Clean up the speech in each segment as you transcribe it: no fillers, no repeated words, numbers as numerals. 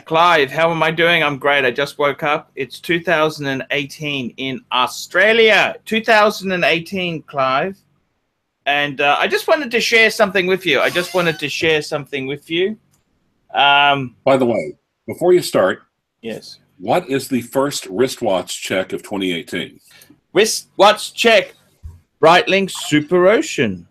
Clive, how am I doing? I'm great. I just woke up. It's 2018 in Australia. 2018, Clive. And I just wanted to share something with you. By the way, before you start, Yes. what is the first wristwatch check of 2018? Wristwatch check. Breitling Super Ocean.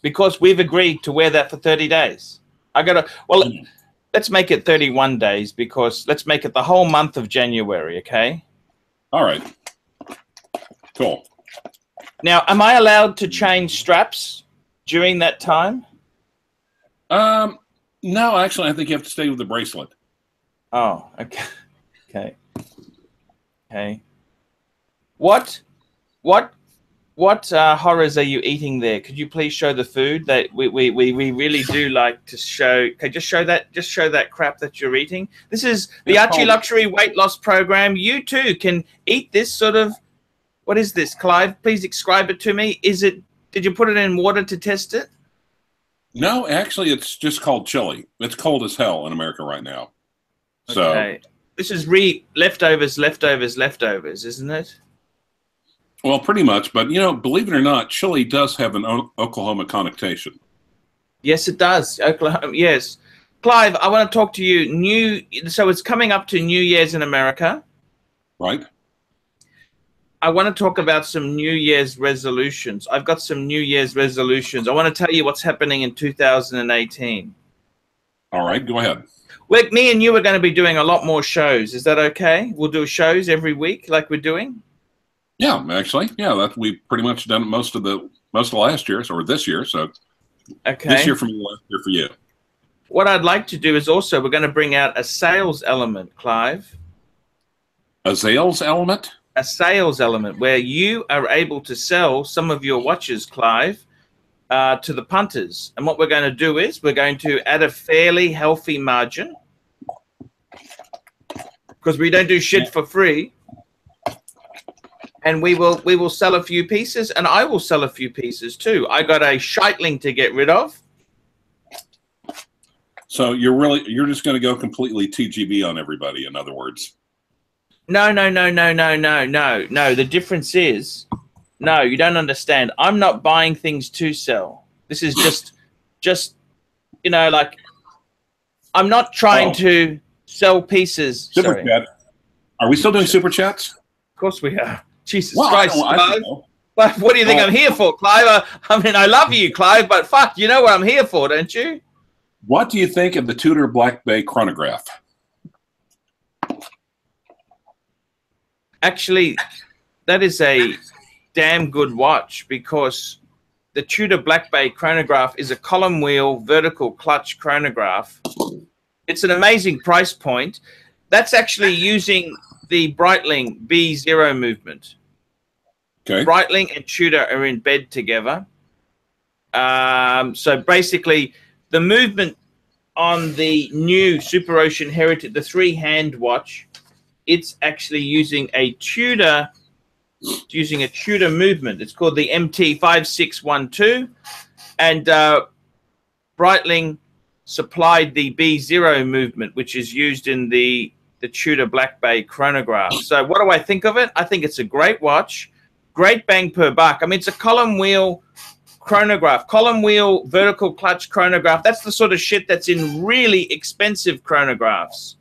Because we've agreed to wear that for 30 days. Let's make it 31 days because let's make it the whole month of January, okay? All right. Cool. Now, am I allowed to change straps during that time? No, actually, I think you have to stay with the bracelet. Oh, okay. Okay. What horrors are you eating there? Could you please show the food that we really do like to show? Okay, just show that crap that you're eating. This is the Archie Luxury Weight Loss Program. You too can eat this sort of. What is this, Clive? Please describe it to me. Did you put it in water to test it? No, actually, it's just called chili. It's cold as hell in America right now. So okay. This is leftovers, isn't it? Well, pretty much, but believe it or not, chili does have an Oklahoma connotation. Yes, it does. Oklahoma, yes. Clive, I want to talk to you. So it's coming up to New Year's in America. Right. I want to talk about some New Year's resolutions. I've got some New Year's resolutions. I want to tell you what's happening in 2018. All right, go ahead. Me and you are going to be doing a lot more shows. Is that okay? We'll do shows every week like we're doing? Yeah, actually. Yeah, we've pretty much done most of last year, or this year. So okay. This year for me, last year for you. What I'd like to do is also we're going to bring out a sales element, Clive. A sales element? A sales element where you are able to sell some of your watches, Clive, to the punters. And what we're going to do is we're going to add a fairly healthy margin because we don't do shit for free. And we will sell a few pieces, and I will sell a few pieces too. I got a shitling to get rid of. So you're just going to go completely TGB on everybody, in other words. No. The difference is, no, you don't understand. I'm not buying things to sell. This is just like I'm not trying to sell pieces. Super chat. Are we still doing super chats? Of course we are. Jesus Christ, Clive. What do you think I'm here for, Clive? I mean, I love you, Clive, but fuck, you know what I'm here for, don't you? What do you think of the Tudor Black Bay chronograph? Actually, that is a damn good watch because the Tudor Black Bay chronograph is a column wheel vertical clutch chronograph. It's an amazing price point. That's actually using the Breitling B0 movement. Okay. Breitling and Tudor are in bed together. So basically, the movement on the new Super Ocean Heritage, the three-hand watch, it's actually using a Tudor movement. It's called the MT5612, and Breitling supplied the B0 movement, which is used in the Tudor Black Bay chronograph. So what do I think of it? I think it's a great watch, great bang per buck. I mean, it's a column wheel chronograph, column wheel vertical clutch chronograph. That's the sort of shit that's in really expensive chronographs.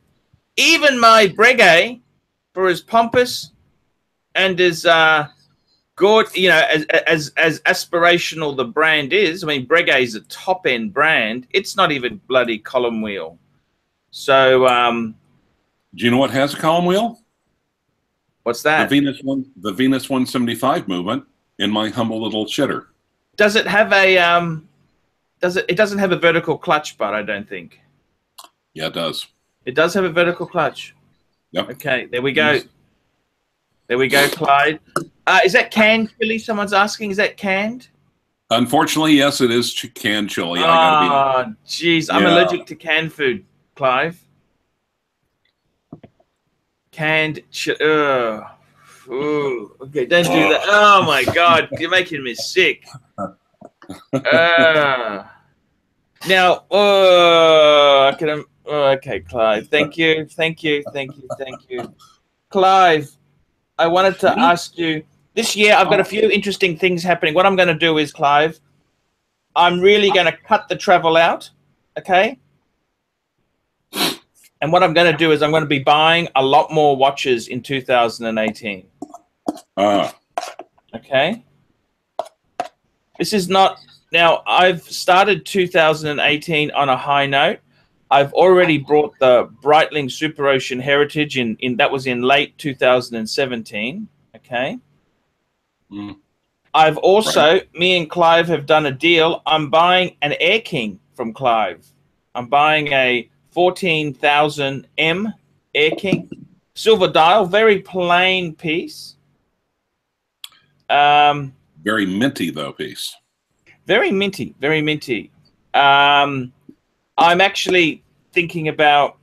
Even my Breguet, for as pompous and as good, as aspirational the brand is. I mean, Breguet is a top end brand. It's not even bloody column wheel. So, do you know what has a column wheel? What's that? The Venus 175 movement in my humble little shitter. Does it have a it doesn't have a vertical clutch, but I don't think. Yeah, it does. It does have a vertical clutch. Yep. Okay, there we go. There we go, Clyde. Is that canned chili? Someone's asking. Is that canned? Unfortunately, yes, it is canned chili. Oh, jeez. I'm allergic to canned food, Clive. Canned chili. Ooh. Okay, don't do that. Oh, my God. You're making me sick. Now, okay, Clive. Thank you. Clive, I wanted to ask you, this year I've got a few interesting things happening. What I'm going to do is, Clive, I'm really going to cut the travel out, okay? And what I'm going to do is I'm going to be buying a lot more watches in 2018. Okay? This is not... Now, I've started 2018 on a high note. I've already brought the Breitling Super Ocean Heritage that was in late 2017. Okay. I've also, me and Clive have done a deal. I'm buying an Air King from Clive. I'm buying a 14,000 M Air King, silver dial, very plain piece. Very minty though piece. Very minty, very minty. I'm actually thinking about,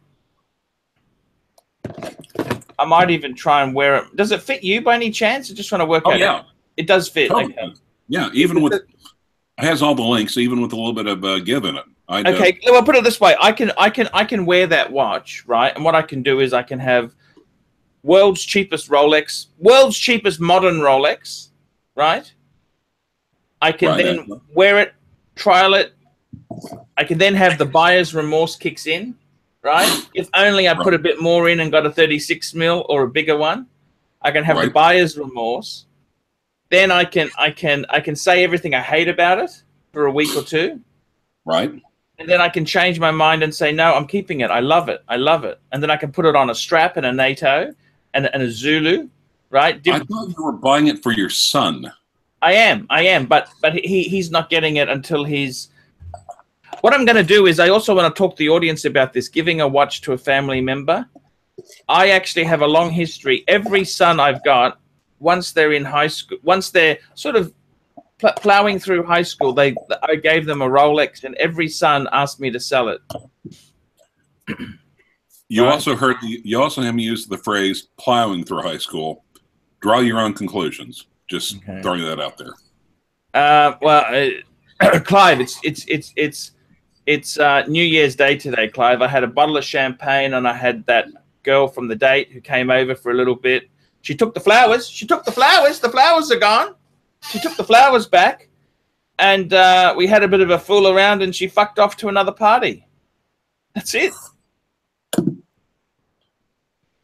I might even try and wear it. Does it fit you by any chance? I just want to work out. Yeah. It does fit. Totally. Okay. Yeah, even with, it has all the links, even with a little bit of give in it. Okay, well, put it this way. I can wear that watch, right? And what I can do is I can have world's cheapest Rolex, world's cheapest modern Rolex, right? I can then wear it, trial it. I can then have the buyer's remorse kicks in, right? If only I put a bit more in and got a 36 mil or a bigger one, I can have the buyer's remorse. Then I can say everything I hate about it for a week or two. Right. And then I can change my mind and say, no, I'm keeping it. I love it. I love it. And then I can put it on a strap and a NATO and a Zulu, right? I thought you were buying it for your son. I am, but he's not getting it until he's... What I'm going to do is I also want to talk to the audience about this, giving a watch to a family member. I actually have a long history. Every son I've got, once they're in high school, once they're sort of plowing through high school, I gave them a Rolex, and every son asked me to sell it. You also heard you also have me use the phrase plowing through high school. Draw your own conclusions. Just throwing that out there. Clive, it's New Year's Day today, Clive. I had a bottle of champagne, and I had that girl from the date who came over for a little bit. She took the flowers. She took the flowers. The flowers are gone. She took the flowers back, and we had a bit of a fool around, and she fucked off to another party. That's it.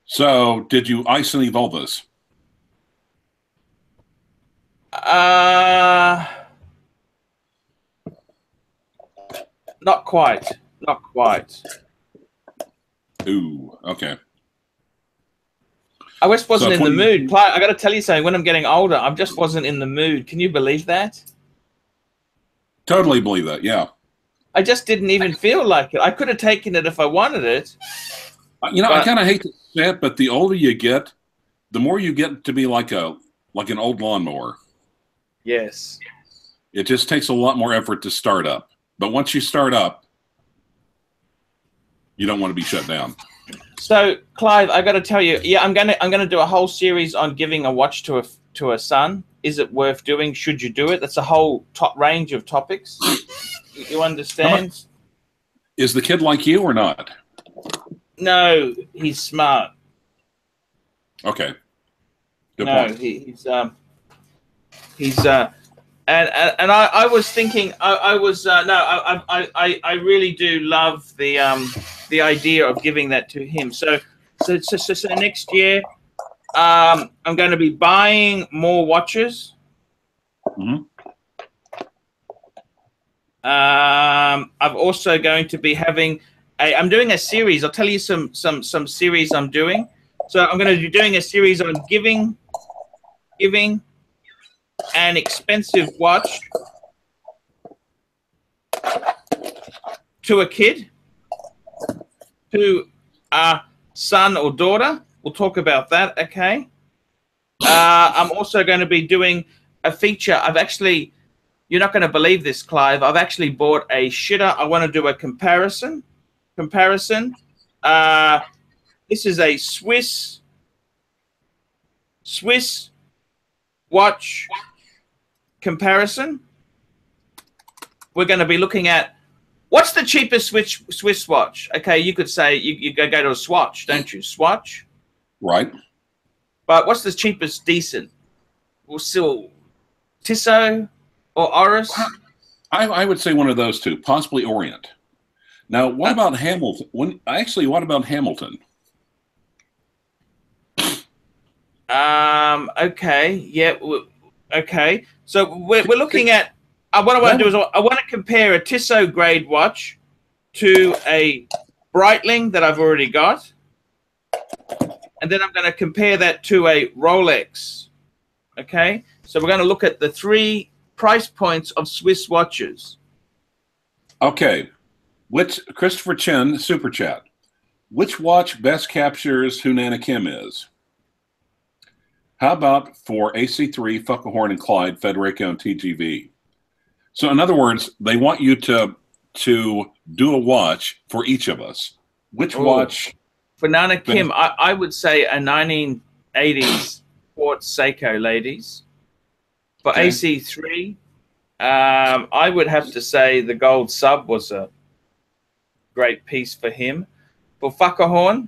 So, did you ice any vulvas? Not quite. Not quite. Ooh, okay. I just wasn't in the mood. I got to tell you something. When I'm getting older, I just wasn't in the mood. Can you believe that? Totally believe that, yeah. I just didn't even feel like it. I could have taken it if I wanted it. You know, I kind of hate to say it, but the older you get, the more you get to be like an old lawnmower. Yes. It just takes a lot more effort to start up. But once you start up, you don't want to be shut down. So, Clive, I got to tell you, yeah, I'm gonna do a whole series on giving a watch to a son. Is it worth doing? Should you do it? That's a whole top range of topics. You understand? Is the kid like you or not? No, he's smart. Okay. Good point. And I was thinking, I really do love the idea of giving that to him. So next year, I'm going to be buying more watches. Mm-hmm. I'm also going to be having I'm doing a series. I'll tell you some series I'm doing. So I'm going to be doing a series on giving an expensive watch to a kid, to a son or daughter. We'll talk about that, okay? I'm also going to be doing a feature. You're not going to believe this, Clive. I've actually bought a shitter. I want to do a comparison. This is a Swiss watch comparison. We're going to be looking at What's the cheapest Swiss watch? Okay, you could say you go to a Swatch, don't you? Swatch. Right. But what's the cheapest decent? Well, still Tissot or Oris? I would say one of those two, possibly Orient. Now, what about Hamilton? What about Hamilton? Okay. Yeah. Okay. So we're looking at. What I want to do is I want to compare a Tissot grade watch to a Breitling that I've already got, and then I'm going to compare that to a Rolex. Okay. So we're going to look at the 3 price points of Swiss watches. Okay. Christopher Chen, Super Chat. Which watch best captures who Nana Kim is? How about for AC3, Fuckhorn, and Clyde, Federico, and TGV? So in other words, they want you to do a watch for each of us. Which watch? For Nana Kim, I would say a 1980s Quartz Seiko, ladies. For AC3, I would have to say the gold sub was a great piece for him. For Fuckhorn,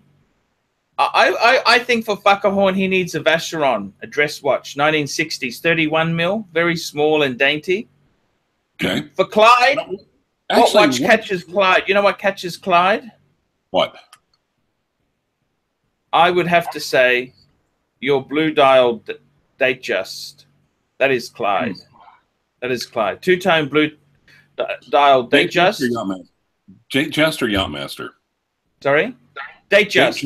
I think for Fuckhorn, he needs a Vacheron, a dress watch, 1960s, 31 mil, very small and dainty. Okay. For Clyde, what watch catches Clyde? You know what catches Clyde? What? I would have to say your blue dial Datejust. That is Clyde. That is Clyde. 2-tone blue dial Datejust. Datejust or Yachtmaster? Sorry? Datejust.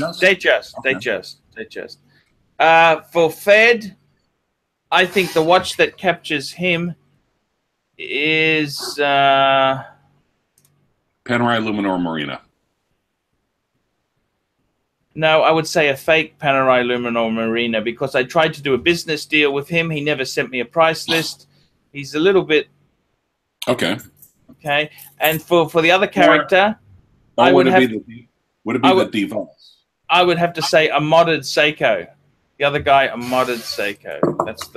For Fed, I think the watch that captures him is Panerai Luminor Marina. No, I would say a fake Panerai Luminor Marina, because I tried to do a business deal with him. He never sent me a price list. He's a little bit okay. And for the other character, would it be the device? I would have to say a modded Seiko. The other guy, a modded Seiko. That's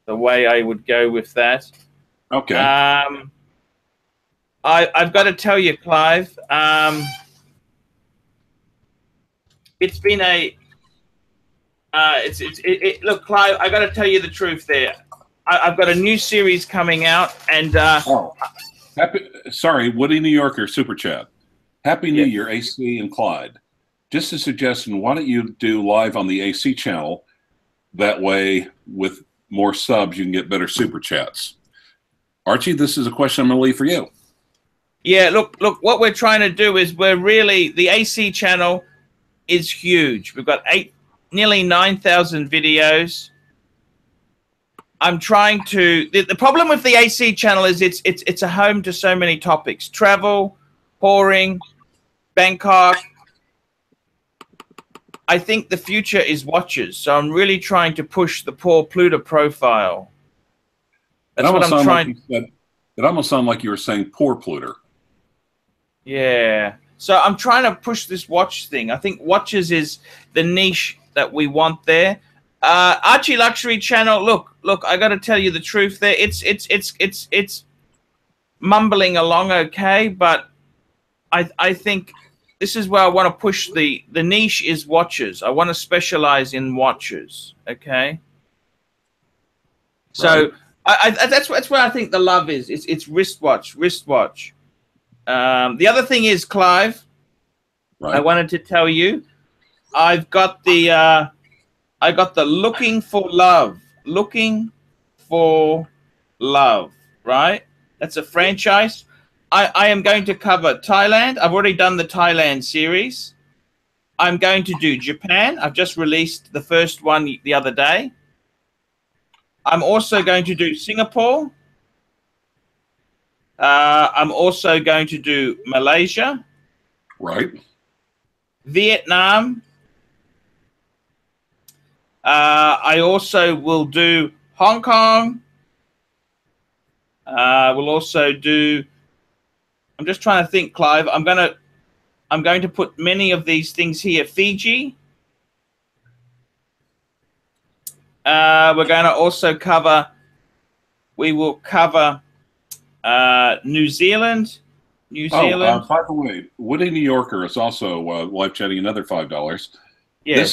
the way I would go with that. Okay. I've got to tell you, Clive. It's been a. Look, Clive. I got to tell you the truth. There, I've got a new series coming out, and sorry, Woody New Yorker Super Chat. Happy New Year, AC and Clyde. Just a suggestion, why don't you do live on the AC channel? That way, with more subs, you can get better Super Chats. Archie, this is a question I'm going to leave for you. Yeah, look, what we're trying to do is the AC channel is huge. We've got nearly 9,000 videos. I'm trying to, the problem with the AC channel is it's a home to so many topics. Travel, whoring, Bangkok. I think the future is watches. So I'm really trying to push the poor Pluta profile. That's what I'm trying. It almost sounded like you were saying poor Pluta. Yeah. So I'm trying to push this watch thing. I think watches is the niche that we want there. Archie Luxury Channel. Look. I got to tell you the truth. There, it's mumbling along okay, but I think this is where I want to push the niche is watches. I want to specialize in watches. Okay. So that's where I think the love is. It's wristwatch. The other thing is, Clive, I wanted to tell you, I got the Looking for Love, right? That's a franchise. I am going to cover Thailand. I've already done the Thailand series. I'm going to do Japan. I've just released the first one the other day. I'm also going to do Singapore. I'm also going to do Malaysia. Right. Vietnam. I also will do Hong Kong. We'll also do. I'm just trying to think, Clive. I'm going to put many of these things here. Fiji. We're going to also cover. We will cover New Zealand. New Oh, Zealand. by the way, Woody New Yorker is also live chatting another $5. Yes.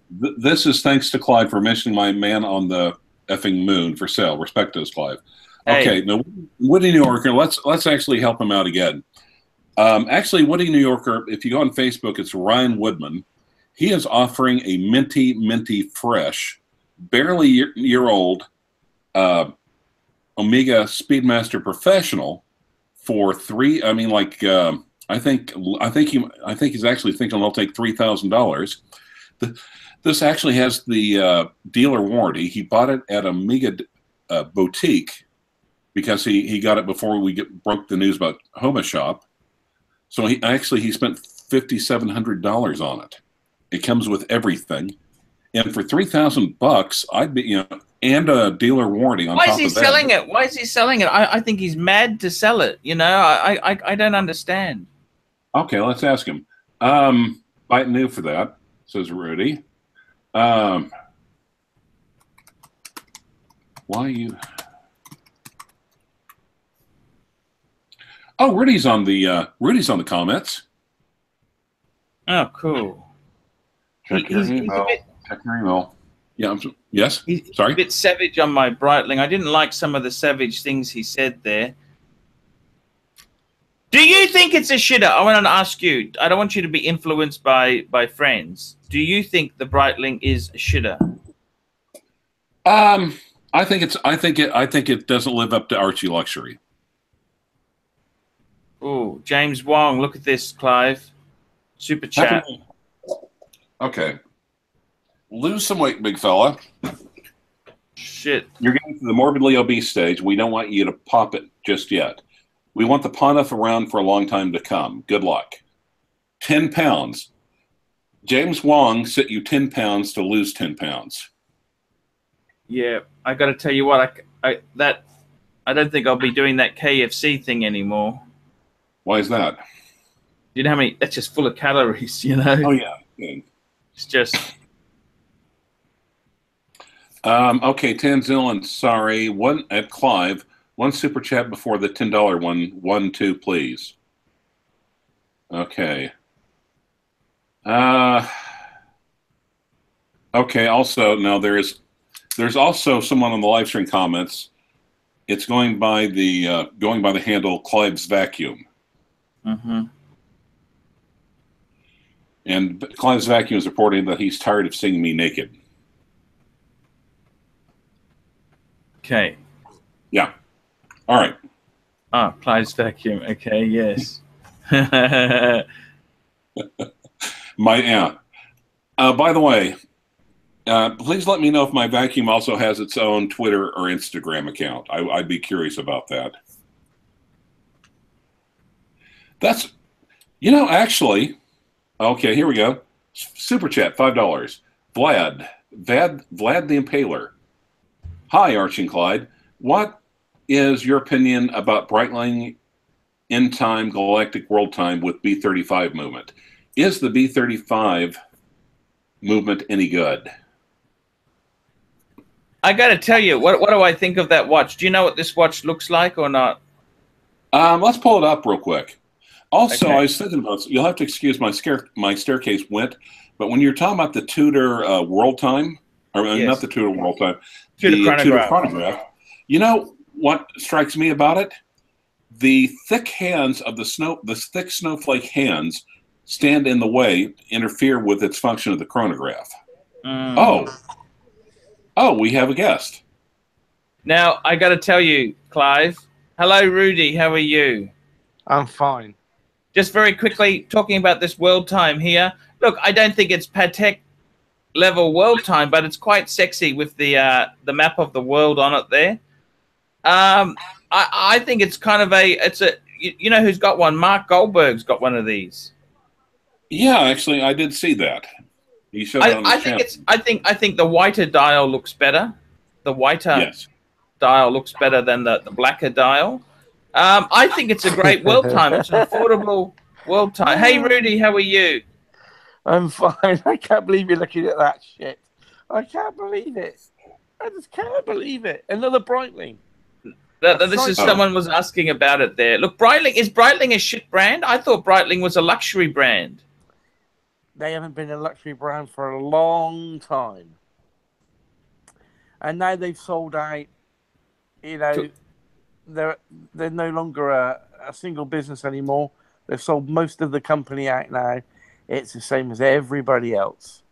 This is thanks to Clyde for mentioning my man on the effing moon for sale. Respect those, Clyde. Okay, Hey. now Woody New Yorker, let's actually help him out again. Actually, Woody New Yorker, if you go on Facebook, it's Ryan Woodman. He is offering a minty fresh, barely year old Omega Speedmaster Professional for three. I mean, like I think he's actually thinking he'll take $3,000. This actually has the dealer warranty. He bought it at Omega Boutique because he got it before we broke the news about Homa Shop. So he spent $5,700 on it. It comes with everything, and for $3,000, I'd be and a dealer warranty on top of that. Why is he selling it? Why is he selling it? I think he's mad to sell it. I don't understand. Okay, let's ask him. Buy it new for that, says Rudy. Why you? Oh, Rudy's on the comments. Oh, cool. Check your email. Check your email. Yeah. Yes. Sorry. A bit savage on my Breitling. I didn't like some of the savage things he said there. Do you think it's a shitter? I want to ask you. I don't want you to be influenced by friends. Do you think the Breitling is a shitter? I think it doesn't live up to Archie luxury. Oh, James Wong, look at this, Clive. Super chat. Okay. Lose some weight, big fella. Shit. You're getting to the morbidly obese stage. We don't want you to pop it just yet. We want the Pontiff around for a long time to come. Good luck. 10 pounds. James Wong sent you 10 pounds to lose 10 pounds. Yeah, I got to tell you what, I don't think I'll be doing that KFC thing anymore. Why is that? You know how many? That's just full of calories, you know. Oh yeah. It's just. Okay, Tanzillan, sorry. One at Clive. One super chat before the $10 one. 1, 2, please. Okay. Okay. Also, now there's also someone on the live stream comments. It's going by the handle CLYVE's Vacuum. Mm-hmm. And CLYVE's Vacuum is reporting that he's tired of seeing me naked. Okay. Yeah. All right. Ah, CLYVE's Vacuum. Okay. Yes. My aunt. By the way, please let me know if my vacuum also has its own Twitter or Instagram account. I'd be curious about that. That's, actually, okay, here we go. Super chat, $5. Vlad the Impaler. Hi, Archie and Clyde. What is your opinion about Breitling in time galactic world time with B35 movement? Is the B35 movement any good? I got to tell you, what do I think of that watch? Do you know what this watch looks like or not? Let's pull it up real quick. Also, Okay. I was thinking about, you'll have to excuse my staircase went, but when you're talking about the Tudor world time, or Yes. not the Tudor world time, Tudor the chronograph. Tudor chronograph, you know what strikes me about it? The thick hands of the thick snowflake hands stand in the way, interfere with its function of the chronograph. Mm. Oh, we have a guest. Now, I got to tell you, Clive. Hello, Rudy. How are you? I'm fine. Just very quickly, talking about this world time here. Look, I don't think it's Patek level world time, but it's quite sexy with the map of the world on it there. I think it's kind of you know who's got one? Mark Goldberg's got one of these. Yeah, actually, I did see that. He showed it on his channel. I think the whiter dial looks better. The whiter dial looks better than the blacker dial. I think it's a great world time. It's an affordable world time. Hey, Rudy, how are you? I'm fine. I can't believe you're looking at that shit. I can't believe it. I just can't believe it. Another Breitling. This is someone was asking about it there. Look, Breitling, is Breitling a shit brand? I thought Breitling was a luxury brand. They haven't been a luxury brand for a long time. And now they've sold out, you know, they're no longer a single business anymore. They've sold most of the company out now. It's the same as everybody else.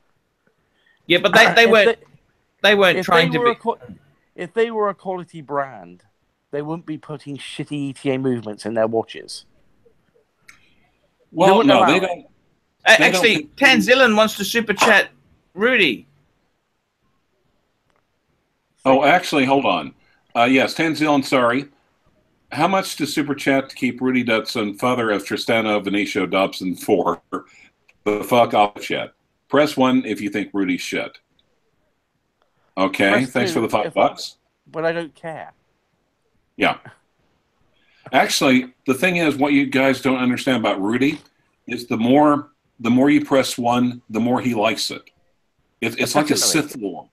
Yeah, but they weren't trying to be. If they were a quality brand, they wouldn't be putting shitty ETA movements in their watches. Well, no, they don't. Actually, Tanzillan wants to super chat Rudy. Oh, actually, hold on. Yes, Tanzillan, sorry. How much to super chat to keep Rudy Dutson, father of Tristano Vinicio Dobson, for the fuck off chat? Press 1 if you think Rudy's shit. Okay, Press thanks 2 for the $5. But I don't care. Yeah. Actually, the thing is, what you guys don't understand about Rudy is the more you press 1, the more he likes it. It's like a Sith Lord.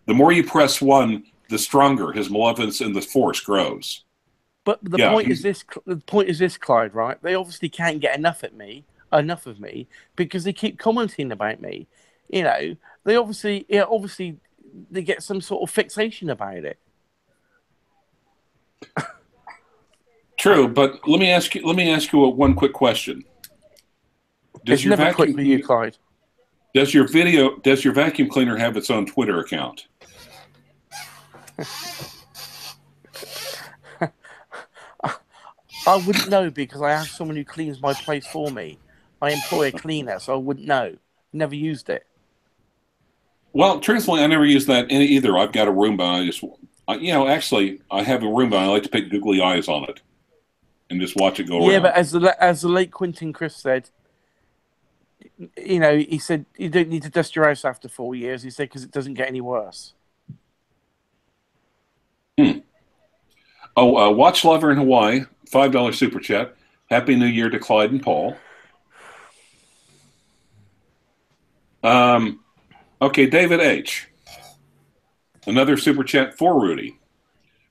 The more you press 1, the stronger his malevolence in the Force grows. But the point is this. The point is this, Clyde. Right? They obviously can't get enough of me, because they keep commenting about me. You know, they obviously they get some sort of fixation about it. True, but let me ask you one quick question. It's never quick for you, Clyde. Does your vacuum cleaner have its own Twitter account? I wouldn't know because I have someone who cleans my place for me. I employ a cleaner, so I wouldn't know. Never used it. Well, truthfully, I never used that either. I've got a Roomba. Actually, I have a Roomba. I like to pick googly eyes on it and just watch it go around. Yeah, but as the late Quentin Chris said, you know, he said you don't need to dust your house after 4 years. He said because it doesn't get any worse. Oh, Watch Lover in Hawaii, $5 super chat. Happy New Year to Clyde and Paul. Okay, David H. Another super chat for Rudy.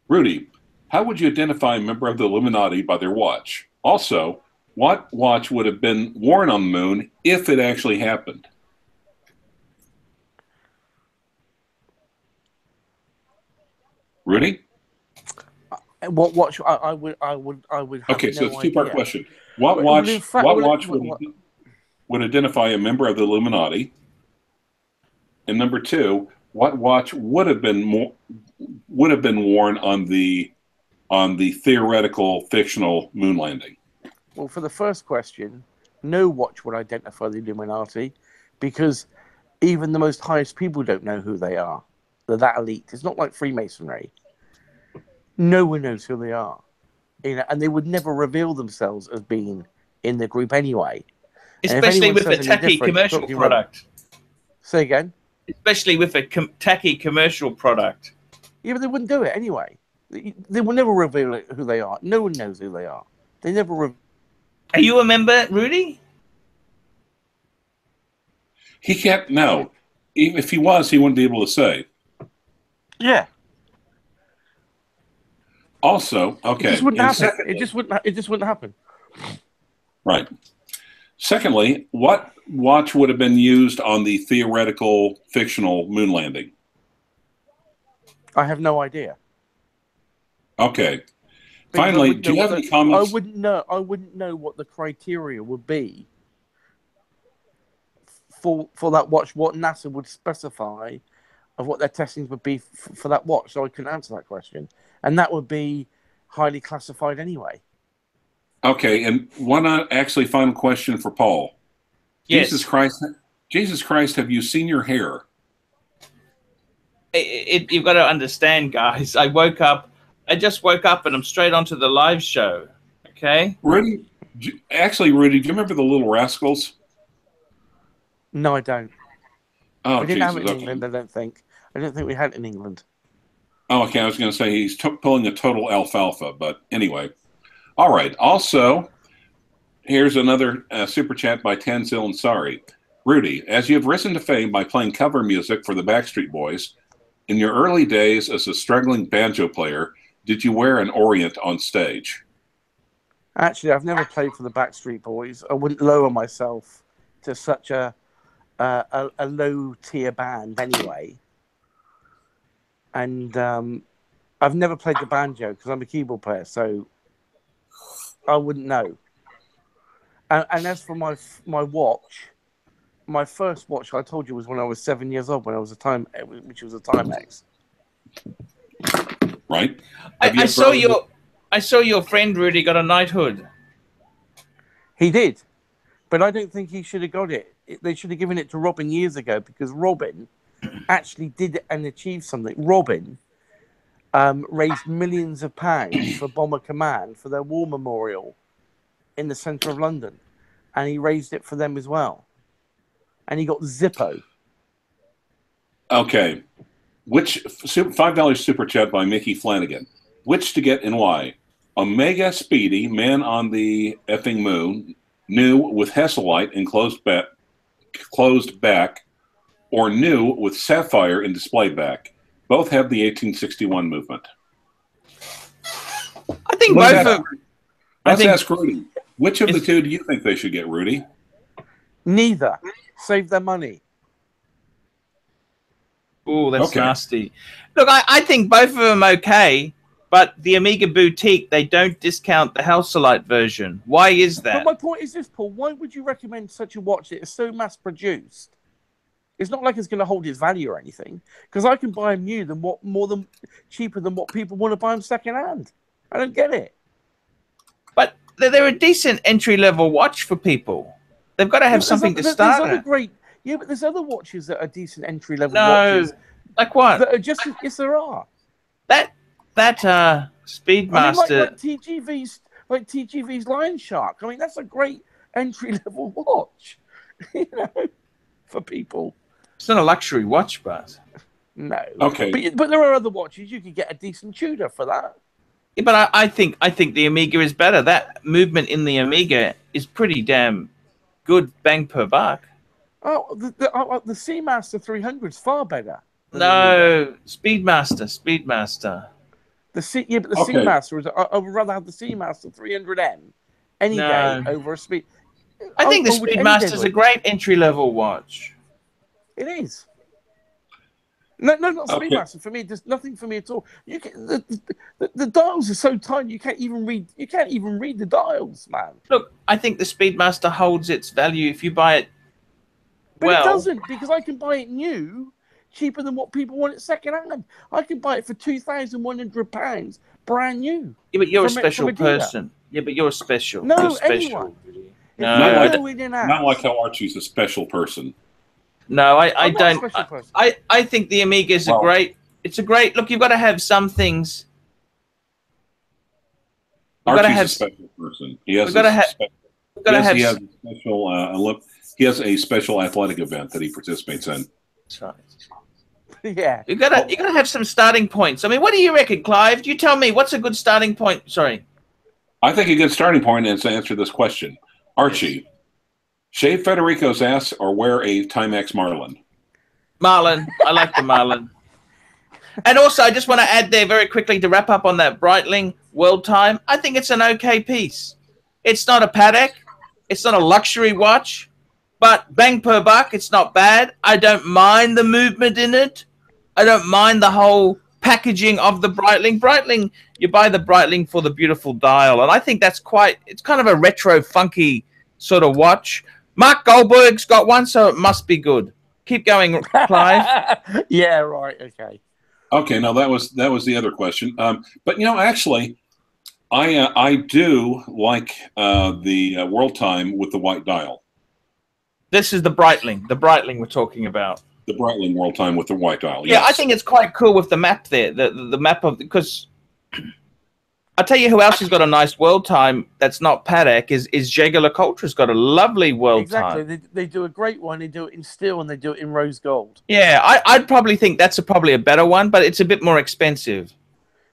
Rudy, how would you identify a member of the Illuminati by their watch? Also, what watch would have been worn on the moon if it actually happened? Rudy? What watch? I would. Okay, so it's a two-part question. What watch would identify a member of the Illuminati? And number two, what watch would have been worn on the theoretical fictional moon landing? Well, for the first question, no watch would identify the Illuminati because even the most highest people don't know who they are. They're that elite. It's not like Freemasonry. No one knows who they are, you know, and they would never reveal themselves as being in the group anyway. Especially with a tacky commercial product. Say again. Especially with a tacky commercial product. Yeah, but they wouldn't do it anyway. They will never reveal who they are. No one knows who they are. They never. Are you a member, Rudy? He can't. No, even if he was, he wouldn't be able to say. Yeah. Also, okay. It just wouldn't happen. It just wouldn't happen. Right. Secondly, what watch would have been used on the theoretical fictional moon landing? I have no idea. Okay. Finally, do you have any comments? I wouldn't know what the criteria would be for that watch. What NASA would specify of what their testings would be for that watch, so I couldn't answer that question, and that would be highly classified anyway. Okay, and one actually final question for Paul. Yes. Jesus Christ, have you seen your hair? You've got to understand, guys. I just woke up and I'm straight onto the live show. Okay? Rudy, do you remember the Little Rascals? No, I don't. Oh, we didn't have it in England, I don't think. I don't think we had it in England. Oh, okay. I was going to say he's pulling a total alfalfa, but anyway. All right. Also, here's another super chat by Tanzil and Sari. Rudy, as you have risen to fame by playing cover music for the Backstreet Boys, in your early days as a struggling banjo player, did you wear an Orient on stage? Actually, I've never played for the Backstreet Boys. I wouldn't lower myself to such a low tier band anyway. And I've never played the banjo because I'm a keyboard player, so I wouldn't know. And as for my watch, my first watch I told you was when I was 7 years old, when I was which was a Timex. Right. I saw your friend Rudy got a knighthood. He did, but I don't think he should have got it. They should have given it to Robin years ago, because Robin actually did and achieved something. Robin raised millions of pounds for Bomber Command for their war memorial in the centre of London, and he raised it for them as well. And he got Zippo. Okay. Which $5 super chat by Mickey Flanagan? Which to get and why? Omega Speedy, Man on the Effing Moon, New with Hesselite and closed back, or New with Sapphire and display back. Both have the 1861 movement. I think both of. Let's ask Rudy. Which of the two do you think they should get, Rudy? Neither. Save their money. Oh, that's nasty. Look, I think both of them okay, but the Amiga Boutique, they don't discount the Hesselite version. Why is that? But my point is this, Paul. Why would you recommend such a watch that is so mass-produced? It's not like it's going to hold its value or anything, because I can buy them new cheaper than what people want to buy them second-hand. I don't get it. But they're a decent entry-level watch for people. They've got to have something to start at. Yeah, but there's other watches that are decent entry-level No, watches. like what? That are just, yes, there are. That Speedmaster. I mean, like TGV's Lion Shark. I mean, that's a great entry-level watch, you know, for people. It's not a luxury watch, but no. Okay. But there are other watches you could get a decent Tudor for that. Yeah, but I think the Amiga is better. That movement in the Amiga is pretty damn good, bang per buck. Oh, the Seamaster 300 is far better. No, Speedmaster. But the Seamaster is. I would rather have the Seamaster 300M any day over a Speed. I think the Speedmaster is a great entry-level watch. It is. No, not Speedmaster. For me, there's nothing for me at all. You can, the dials are so tiny you can't even read. You can't even read the dials, man. Look, I think the Speedmaster holds its value if you buy it. But it doesn't, because I can buy it new, cheaper than what people want it second hand. I can buy it for £2,100, brand new. Yeah, but you're a special person. Yeah, but you're special. No, you're special. Anyone. Not like how Archie's a special person. No, I don't. I think the Amiga is it's a great look. You've got to have some things. Archie's a special person. He has a special athletic event that he participates in. That's right. Yeah. You gotta have some starting points. I mean, what do you reckon, Clive? You tell me, what's a good starting point? Sorry. I think a good starting point is to answer this question. Archie, shave Federico's ass or wear a Timex Marlin? Marlin. I like the Marlin. And also, I just want to add there very quickly to wrap up on that Breitling World Time. I think it's an okay piece. It's not a Patek. It's not a luxury watch. But bang per buck, it's not bad. I don't mind the movement in it. I don't mind the whole packaging of the Breitling. Breitling, you buy the Breitling for the beautiful dial. And I think it's kind of a retro, funky sort of watch. Mark Goldberg's got one, so it must be good. Keep going, Clive. Yeah, right, okay. Okay, now that was the other question. But, you know, actually, I do like the World Time with the white dial. This is the Breitling we're talking about. The Breitling World Time with the white dial. Yeah, yes. I think it's quite cool with the map there. The map of, because I'll tell you who else has got a nice World Time that's not Patek is Jaeger-LeCoultre Ultra's got a lovely World Time. Exactly. They do a great one. They do it in steel and they do it in rose gold. Yeah, I'd probably think that's probably a better one, but it's a bit more expensive.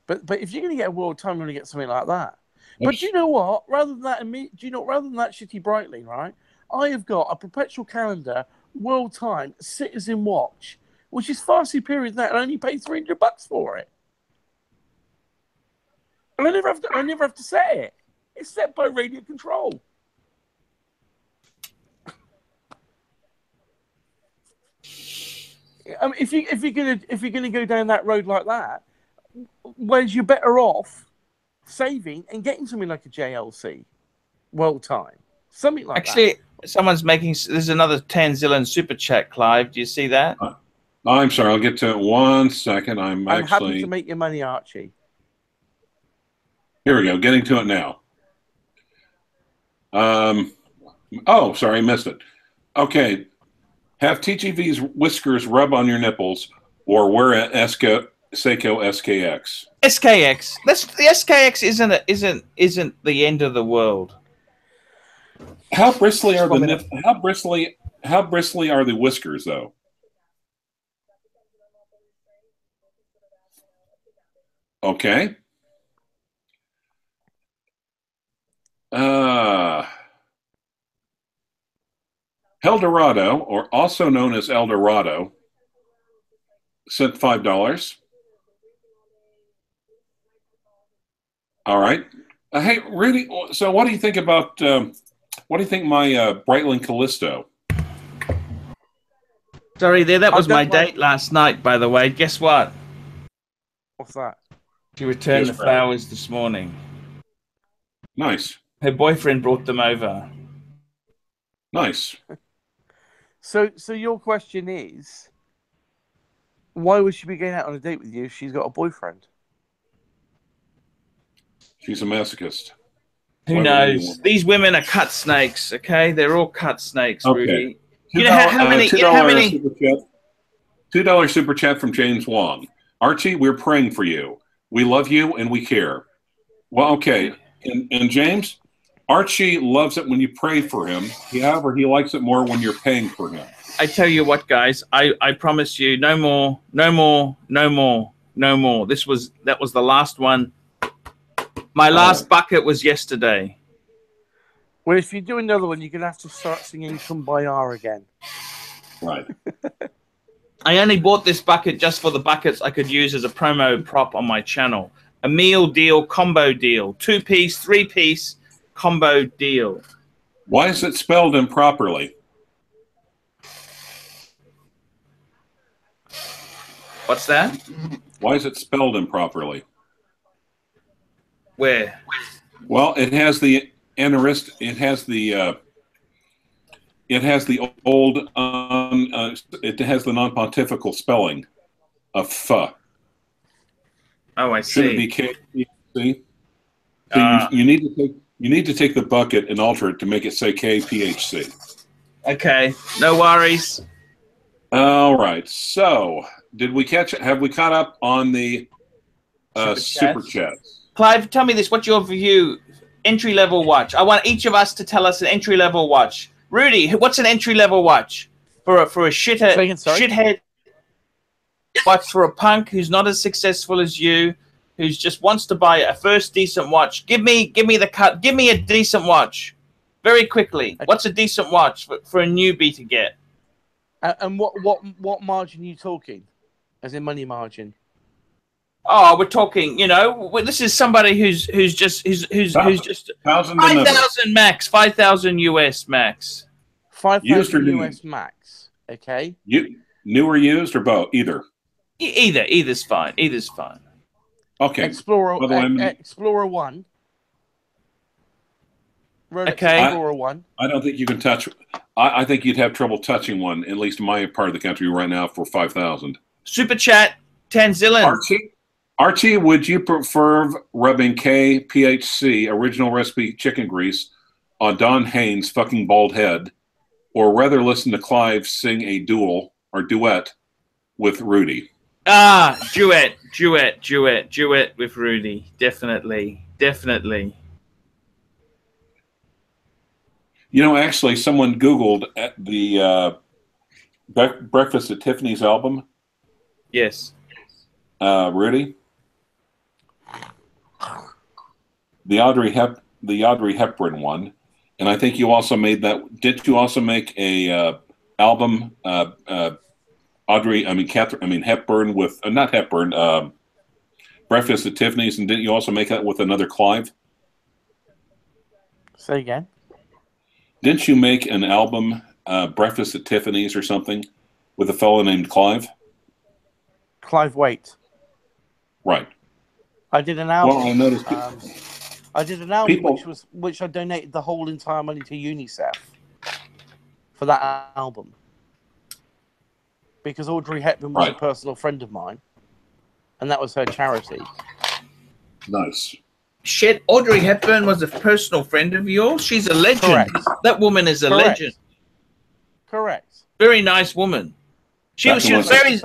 But if you're going to get a World Time, you're going to get something like that. But do you know what? Rather than that shitty Breitling, right? I have got a perpetual calendar World Time Citizen watch, which is far superior than that, and I only pay $300 for it. And I never have to set it. It's set by radio control. I mean, if you're gonna go down that road like that, whereas you're better off saving and getting something like a JLC, World Time, something like that. Actually, someone's making. There's another 10 zillion super chat, Clive. Do you see that? I'm sorry. I'll get to it 1 second. I'm happy to make your money, Archie. Here we go. Getting to it now. Oh, sorry, I missed it. Okay. Have TGV's whiskers rub on your nipples or wear a Seiko SKX. SKX. The SKX isn't the end of the world. How bristly are how bristly are the whiskers though? Okay. Eldorado, or also known as Eldorado, sent $5. All right. Hey, Rudy. So, what do you think about? What do you think my Breitling Callisto? Sorry, that was my date last night. By the way, guess what? What's that? She returned the flowers this morning. Nice. Her boyfriend brought them over. Nice. So your question is, why would she be going out on a date with you if she's got a boyfriend? She's a masochist. Who knows? These women are cut snakes, okay? They're all cut snakes, okay. Rudy. You know how many? $2 super chat from James Wong. Archie, we're praying for you. We love you and we care. Well, okay. And James, Archie loves it when you pray for him. However, he likes it more when you're paying for him. I tell you what, guys, I promise you, no more. That was the last one. My last bucket was yesterday. Well, if you do another one, you're going to have to start singing Kumbaya again. Right. I only bought this bucket just for the buckets I could use as a promo prop on my channel. A meal deal, combo deal. 2-piece, 3-piece combo deal. Why is it spelled improperly? What's that? Why is it spelled improperly? Where? Well, it has the aneurysm. It has the old. It has the non-pontifical spelling of "f." Oh, I see. Should it be K-P-H-C? So you need to take the bucket and alter it to make it say K-P-H-C. Okay, no worries. All right. So, did we catch it? Have we caught up on the super chats? Clive, tell me this. What's your view? Entry-level watch. I want each of us to tell us an entry-level watch. Rudy, what's an entry-level watch for a shithead watch, for a punk who's not as successful as you, who's just wants to buy a first decent watch? Give me the cut. Give me a decent watch, very quickly. What's a decent watch for a newbie to get? And what margin are you talking? As in money margin? Oh, we're talking. This is somebody who's just 5,000 max, 5,000 US max, 5,000 US max. Okay. New or used or both? Either. Either's fine. Either's fine. Okay. Explorer 1. Rolex Explorer 1. I don't think you can touch. I think you'd have trouble touching one, at least in my part of the country right now, for 5,000. Super chat, 10 zillion. Archie, would you prefer rubbing KPHC original recipe chicken grease on Don Haynes' fucking bald head, or rather listen to Clive sing a duet with Rudy? Duet with Rudy. Definitely. Actually, someone Googled at the Breakfast at Tiffany's album. Yes. Rudy? The Audrey Hepburn one, and I think you also made that. Did you also make a album? Hepburn with not Hepburn, Breakfast at Tiffany's, and didn't you also make that with another Clive? Say again. Didn't you make an album, Breakfast at Tiffany's or something, with a fellow named Clive? Clive Waite. Right. I did an album. Well, I noticed I did an album people, which I donated the whole entire money to UNICEF for that album, because Audrey Hepburn was a personal friend of mine, and that was her charity. Nice. Shit, Audrey Hepburn was a personal friend of yours? She's a legend. Correct. That woman is a legend. Correct. Very nice woman. She was very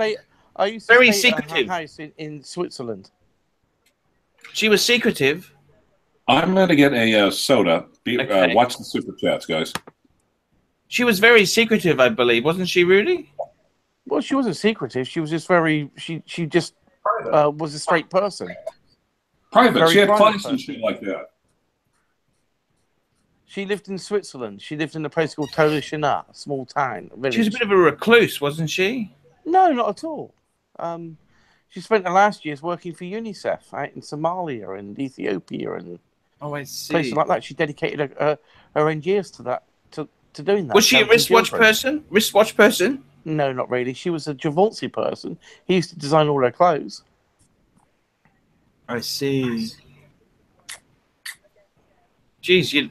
secretive. At her house in Switzerland. She was secretive. I'm going to get a soda. Okay. Watch the super chats, guys. She was very secretive, I believe, wasn't she, Rudy? Well, she wasn't secretive. She was just very. She just was a straight person. Private. Very She had private clients and person. shit like that. She lived in Switzerland. She lived in a place called Tolichinat, a small town. A She was a bit of a recluse, wasn't she? No, not at all. She spent the last years working for UNICEF out in Somalia and Ethiopia and I see. places like that. She dedicated her end years to that, to doing that. Was she a wristwatch person? Wristwatch person? No, not really. She was a Givenchy person. He used to design all her clothes. I see. Jeez, you.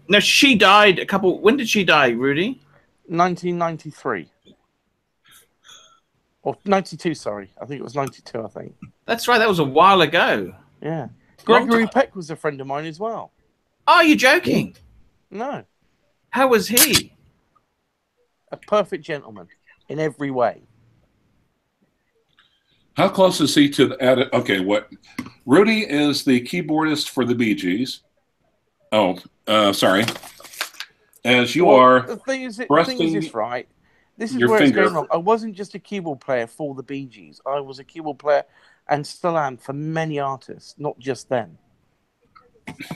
No, she died a couple. When did she die, Rudy? 1993. Or 92, sorry. I think it was 92, I think. That's right. That was a while ago. Yeah. Gregory Peck was a friend of mine as well. Oh, you're joking? No. How was he? A perfect gentleman in every way. How close is he to the... Okay, what... Rudy is the keyboardist for the Bee Gees. Oh, sorry. As you are... The thing is this, right? This is your where finger. it's going wrong. I wasn't just a keyboard player for the Bee Gees. I was a keyboard player and still am for many artists, not just them.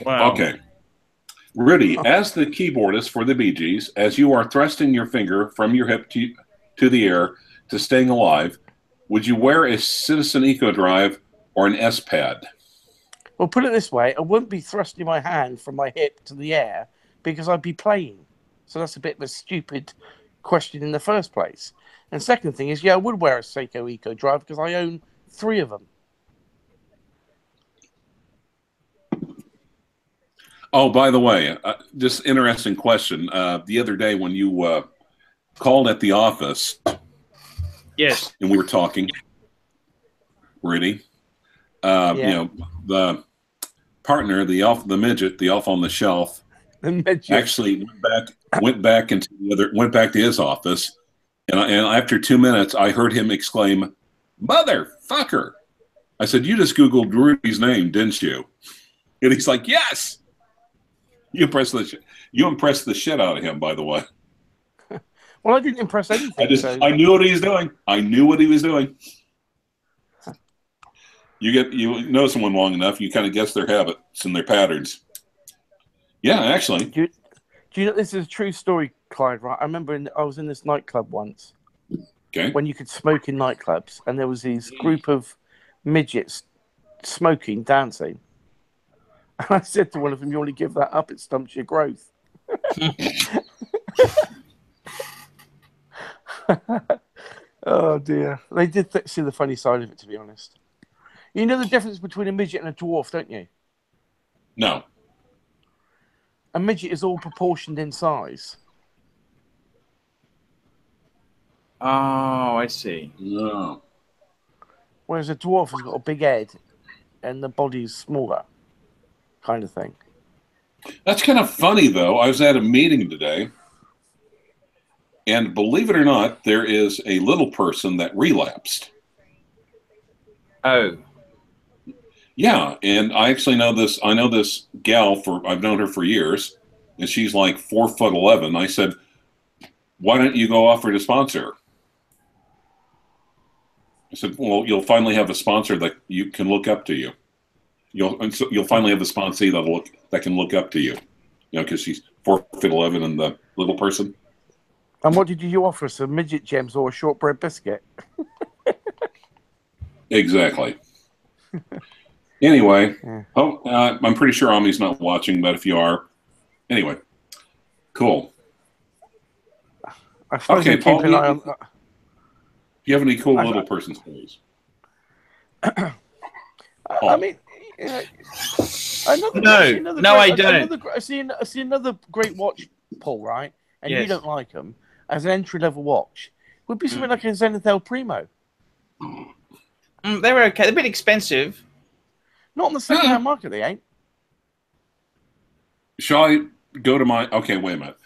Wow. Okay. Rudy, as the keyboardist for the Bee Gees, as you are thrusting your finger from your hip to the air to staying alive, would you wear a Citizen Eco Drive or an S-Pad? Well, put it this way. I wouldn't be thrusting my hand from my hip to the air because I'd be playing. So that's a bit of a stupid question in the first place. And second thing is, yeah, I would wear a Seiko Eco Drive because I own 3 of them. Oh, by the way, just interesting question. The other day when you called at the office, yes, and we were talking, Rudy, you know, the partner, the midget, the elf on the shelf, actually went back to his office, and after 2 minutes, I heard him exclaim, "Motherfucker!" I said, "You just Googled Rudy's name, didn't you?" And he's like, "Yes." You impressed the shit out of him, by the way. Well, I didn't impress anything. I knew what he was doing. I knew what he was doing. You know someone long enough, you kind of guess their habits and their patterns. Yeah, actually. Do you know this is a true story, Clyde? Right? I remember I was in this nightclub once. Okay. When you could smoke in nightclubs, and there was this group of midgets smoking, dancing. And I said to one of them, "You only give that up, it stumps your growth." Oh dear, they did see the funny side of it, to be honest. You know the difference between a midget and a dwarf, don't you? No. A midget is all proportioned in size. Oh, I see. No. Whereas a dwarf has got a big head and the body's smaller, kind of thing. That's kind of funny, though. I was at a meeting today, and believe it or not, there is a little person that relapsed. Oh. Yeah, and I actually know this. I know this gal I've known her for years, and she's like 4'11". I said, "Why don't you go offer to sponsor her?" I said, "Well, you'll finally have a sponsor that you can look up to you. You'll finally have a sponsee that can look up to you, you know, because she's 4'11" and the little person." And what did you offer? Some midget gems or a shortbread biscuit? Exactly. Anyway, Yeah. I'm pretty sure Ami's not watching, but if you are, anyway, cool. I suppose Okay, you keep Paul, an eye on. do you have any cool little person stories? I mean, you know, No, I don't. I see another great watch, Paul. Right, and you Yes. don't like them as an entry level watch. Would be something like a Zenith El Primo. They were okay. They're a bit expensive. Not on the second-hand market, they ain't. Shall I go to my... Okay, wait a minute.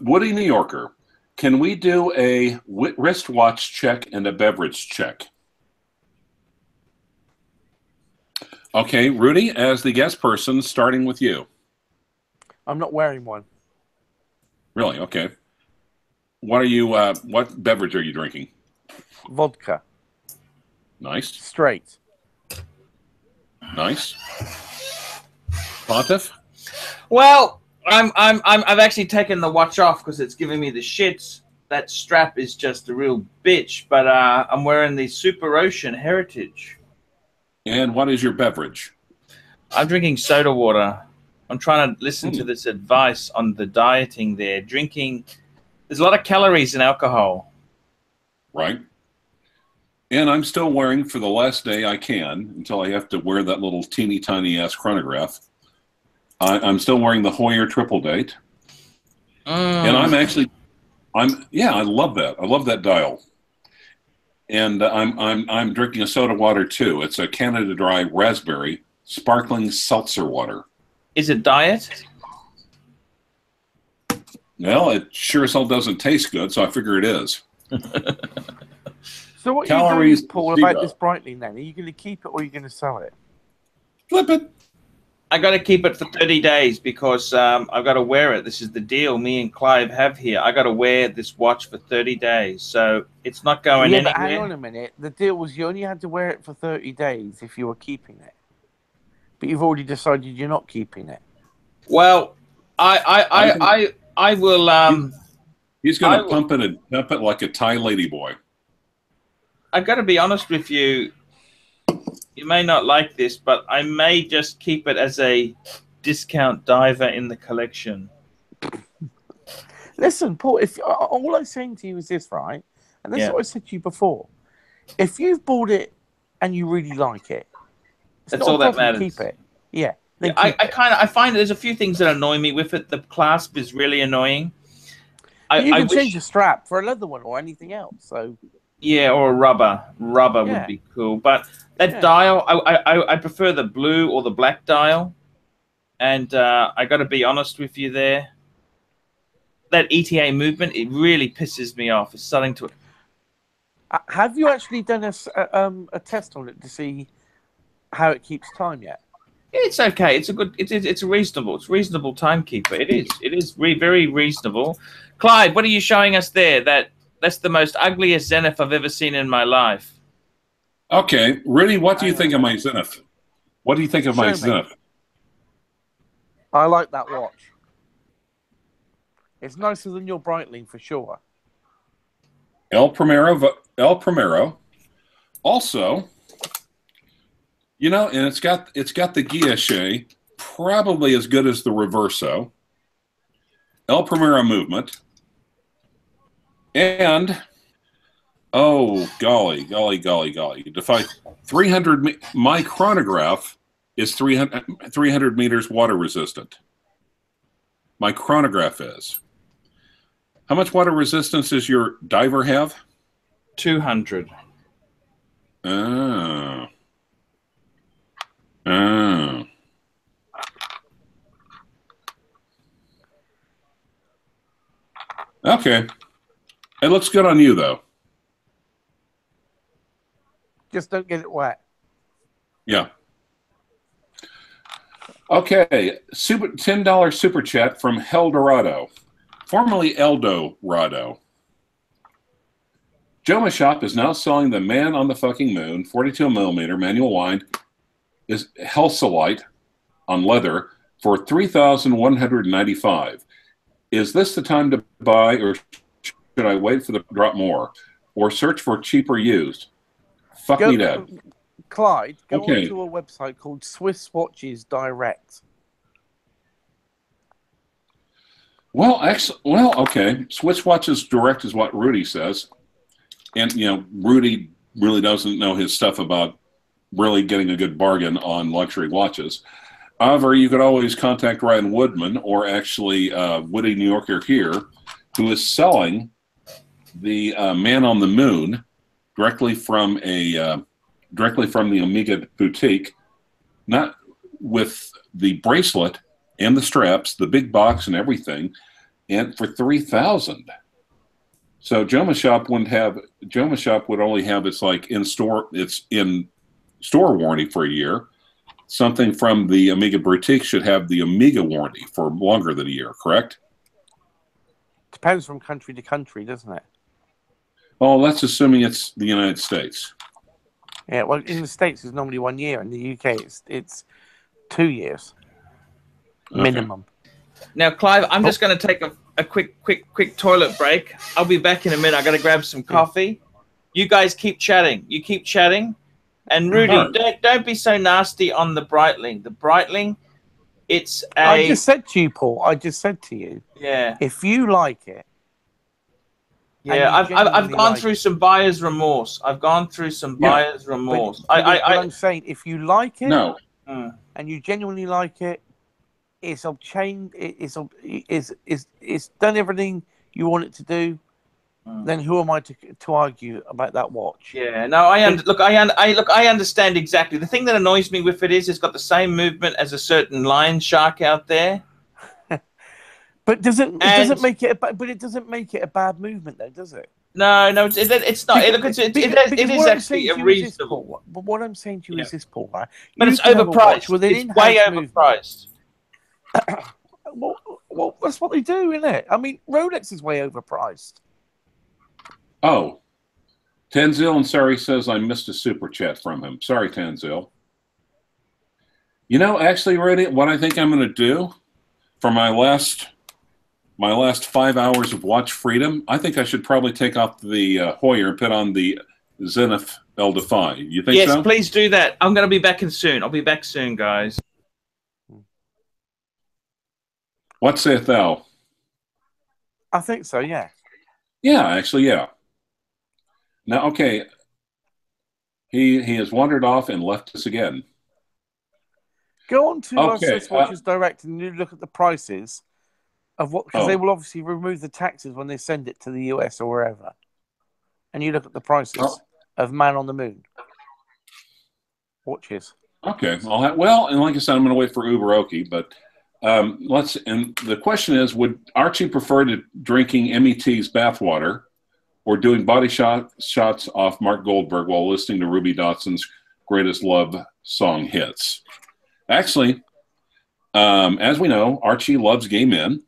Woody New Yorker, can we do a wristwatch check and a beverage check? Okay, Rudy, as the guest person, starting with you. I'm not wearing one. Really? Okay. What are you? What beverage are you drinking? Vodka. Nice. Straight. Nice. Pontiff? Well, I've actually taken the watch off because it's giving me the shits. That strap is just a real bitch. But I'm wearing the Super Ocean Heritage. And what is your beverage? I'm drinking soda water. I'm trying to listen to this advice on the dieting there. There's a lot of calories in alcohol. Right. And I'm still wearing, for the last day I can, until I have to wear that little teeny tiny ass chronograph, I'm still wearing the Hoyer triple date. And I love that. I love that dial. And I'm drinking a soda water too. It's a Canada Dry raspberry sparkling seltzer water. Is it diet? Well, it sure as hell doesn't taste good, so I figure it is. So what Calories, are you doing, Paul, zero. about this Breitling then? Are you going to keep it or are you going to sell it? Flip it. I got to keep it for 30 days because I've got to wear it. This is the deal me and Clive have here. I got to wear this watch for 30 days, so it's not going anywhere. But hang on a minute. The deal was you only had to wear it for 30 days if you were keeping it. But you've already decided you're not keeping it. Well, I will. He's going to pump it and dump it like a Thai ladyboy. I got to be honest with you. You may not like this, but I may just keep it as a discount diver in the collection. Listen, Paul, if all I'm saying to you is this, right? And this is what I said to you before. If you've bought it and you really like it, that's all that matters. Keep it. Yeah. I find there's a few things that annoy me with it. The clasp is really annoying. You can change the strap for a leather one or anything else. So. Yeah, or a rubber. Rubber would be cool. But that dial, I prefer the blue or the black dial. And I got to be honest with you there. That ETA movement, it really pisses me off. It's starting to... Have you actually done a test on it to see how it keeps time yet? It's okay. It's a good... It's a reasonable timekeeper. It is very reasonable. Clyde, what are you showing us there? That's the most ugliest Zenith I've ever seen in my life. Okay, Rudy, what do you think of my Zenith? What do you think of my Zenith? I like that watch. It's nicer than your Breitling for sure. El Primero. Also, you know, and it's got the guilloche, probably as good as the Reverso. El Primero movement. And, oh, golly. Defy 300, my chronograph is 300 meters water resistant. My chronograph is. How much water resistance does your diver have? 200. Oh. Okay. It looks good on you, though. Just don't get it wet. Yeah. Okay. $10 super chat from Heldorado, formerly Eldorado. Joma Shop is now selling the Man on the Fucking Moon 42 millimeter manual wind is Helsolite on leather for $3,195. Is this the time to buy, or should I wait for the drop more, or search for cheaper used? Fuck me dead. Clyde, go Okay. onto a website called Wristwatches Direct. Well, okay. Wristwatches Direct is what Rudy says. And, you know, Rudy really doesn't know his stuff about really getting a good bargain on luxury watches. However, you could always contact Ryan Woodman, or actually Woody New Yorker here, who is selling the Man on the Moon directly from the Omega boutique, not with the bracelet and the straps, the big box and everything, and for $3,000. So Joma Shop would only have its in store warranty for a year. Something from the Omega boutique should have the Omega warranty for longer than a year, correct? Depends from country to country, doesn't it? Oh, that's assuming it's the United States. Yeah, well, in the States it's normally 1 year. In the UK it's 2 years minimum. Now, Clive, I'm just going to take a quick toilet break. I'll be back in a minute. I got to grab some coffee. You guys keep chatting. You keep chatting. And Rudy, don't be so nasty on the Breitling. The Breitling, it's a... I just said to you, Paul. I just said to you. Yeah. If you like it. Yeah, I've gone through some buyer's remorse. I've gone through some buyer's remorse. But I'm saying, if you like it, no, and you genuinely like it, it's obtained. It's done everything you want it to do. Then who am I to argue about that watch? Yeah, no, I understand exactly. The thing that annoys me with it is it's got the same movement as a certain lion shark out there. But it doesn't make it a bad movement, though, does it? No, it's not. It is actually a reasonable. But what I'm saying to you is this, Paul. Right? But it's overpriced. It's way overpriced. Well, that's what they do, isn't it? I mean, Rolex is way overpriced. Oh, Tanzil and Sari says I missed a super chat from him. Sorry, Tanzil. You know, actually, Rudy, what I think I'm going to do for my last 5 hours of watch freedom, I think I should probably take off the Hoyer and put on the Zenith El Defy. You think so? Yes, please do that. I'm going to be back in soon. I'll be back soon, guys. What sayeth thou? I think so, yeah. Yeah, actually, yeah. Now, okay, he has wandered off and left us again. Go on to Wristwatches Direct and you look at the prices of what, because they will obviously remove the taxes when they send it to the US or wherever. And you look at the prices of Man on the Moon watches. Okay, and like I said, I'm going to wait for Uberoki, but and the question is, would Archie prefer to drinking MET's bathwater or doing body shots off Mark Goldberg while listening to Ruby Dotson's greatest love song hits? Actually, as we know, Archie loves gay men.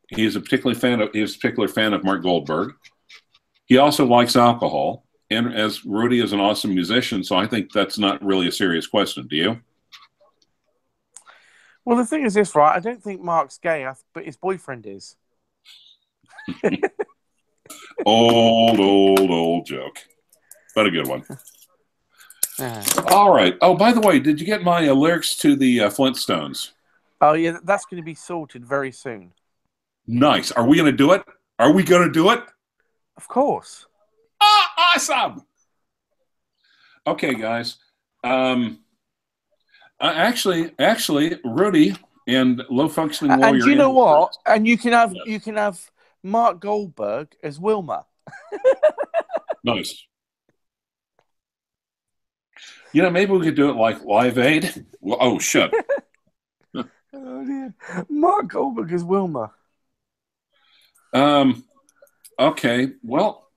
He is a particular fan of Mark Goldberg. He also likes alcohol, and as Rudy is an awesome musician, so I think that's not really a serious question. Do you? Well, the thing is this, right? I don't think Mark's gay, but his boyfriend is. Old joke, but a good one. All right. Oh, by the way, did you get my lyrics to the Flintstones? Oh, yeah, that's going to be sorted very soon. Nice. Are we going to do it? Are we going to do it? Of course. Awesome. Okay, guys. Actually, Rudy and low functioning warrior. And you know what? And you can have Mark Goldberg as Wilma. Nice. You know, maybe we could do it like Live Aid. Oh, shit. Oh, dear. Mark Goldberg as Wilma. Okay. Well,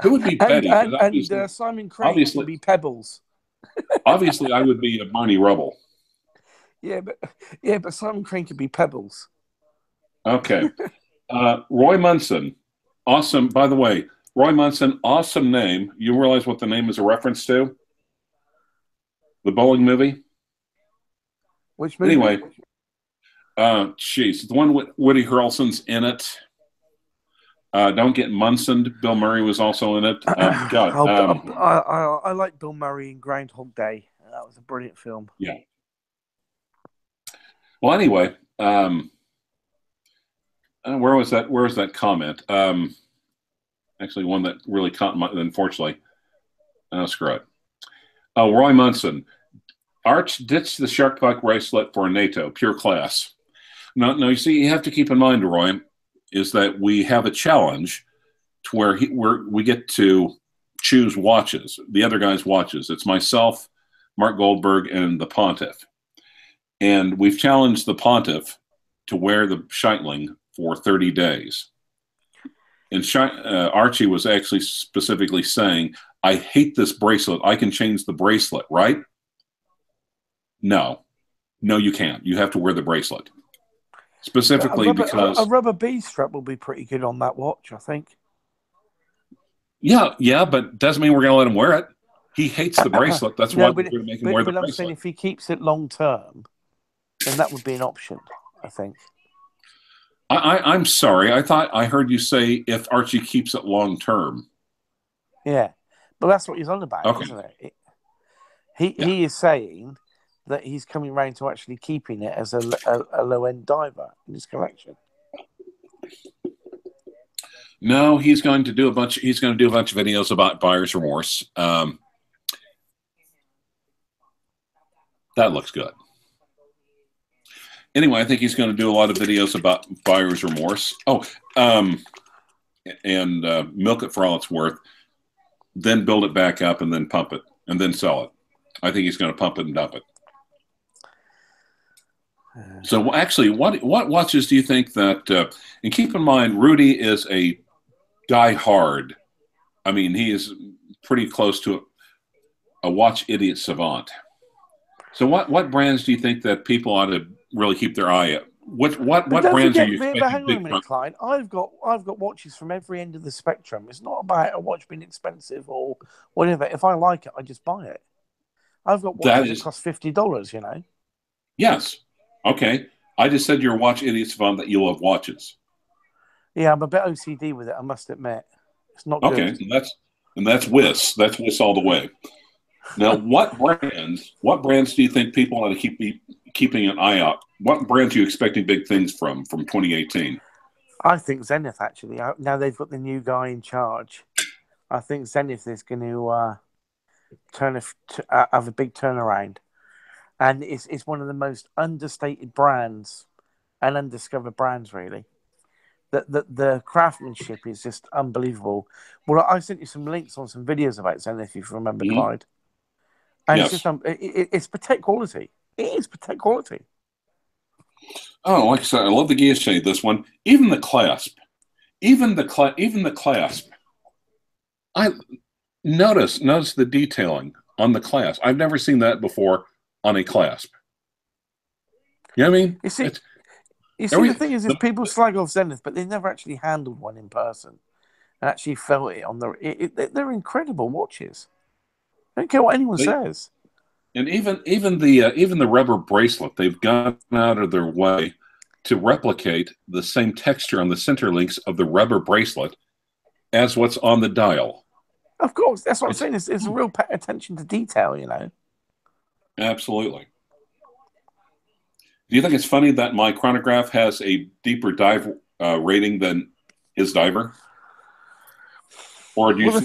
who would be Betty? And Simon Crane would be Pebbles. Obviously, I would be Barney Rubble. Yeah, but Simon Crane could be Pebbles. Okay. Roy Munson. Awesome. By the way, Roy Munson, awesome name. You realize what the name is a reference to? The bowling movie? Which movie? Anyway, the one with Woody Harrelson's in it. Don't Get Munson. Bill Murray was also in it. I like Bill Murray in Groundhog Day. That was a brilliant film. Yeah. Well, anyway, where was that comment? Actually, one that really caught my, unfortunately. Oh, screw it. Oh, Roy Munson. Arch ditched the shark bite bracelet for a NATO, pure class. No, you see, you have to keep in mind, Roy, is that we have a challenge to where we get to choose watches, the other guy's watches. It's myself, Mark Goldberg, and the Pontiff. And we've challenged the Pontiff to wear the Scheitling for 30 days. And Archie was actually specifically saying, I hate this bracelet. I can change the bracelet, right? No, you can't. You have to wear the bracelet. Specifically because a rubber B strap will be pretty good on that watch, I think. Yeah, but doesn't mean we're going to let him wear it. He hates the bracelet. That's why we're going to make him wear the bracelet. But I'm saying if he keeps it long term, then that would be an option, I think. I'm sorry. I thought I heard you say if Archie keeps it long term. Yeah, but that's what he's on about, okay. Isn't it? He is saying that he's coming around to actually keeping it as a low-end diver in his collection. No, he's going to do a bunch. He's going to do a bunch of videos about buyer's remorse. That looks good. Anyway, I think he's going to do a lot of videos about buyer's remorse. Oh, and milk it for all it's worth, then build it back up, and then pump it, and then sell it. I think he's going to pump it and dump it. So actually, what watches do you think that? And keep in mind, Rudy is a die-hard. I mean, he is pretty close to a watch idiot savant. So what brands do you think that people ought to really keep their eye at? What brands are you expecting? But hang on a minute, Clyde. I've got watches from every end of the spectrum. It's not about a watch being expensive or whatever. If I like it, I just buy it. I've got watches that cost $50. You know. Yes. Okay. I just said you're a watch idiot savant that you love watches. Yeah, I'm a bit OCD with it. I must admit, it's not good. Okay, and that's Wiss. That's Wiss all the way. Now, what brands do you think people ought to keep keeping an eye out? What brands are you expecting big things from 2018? I think Zenith, actually. Now they've got the new guy in charge. I think Zenith is going to have a big turnaround. And it's one of the most understated brands and undiscovered brands, really. The craftsmanship is just unbelievable. Well, I sent you some links on some videos about Zenith, if you remember, Clyde. And yes. It's just it's Patek quality. It is Patek quality. Oh, like I said, I love the guillotine. This one, even the clasp, even the clasp. I notice the detailing on the clasp. I've never seen that before on a clasp. You know what I mean? The thing is people slag off Zenith, but they've never actually handled one in person and actually felt it on they're incredible watches. I don't care what anyone says. And even the rubber bracelet, they've gone out of their way to replicate the same texture on the center links of the rubber bracelet as what's on the dial. Of course, that's what I'm saying. It's a real attention to detail, you know. Absolutely. Do you think it's funny that my chronograph has a deeper dive rating than his diver? Or do you? The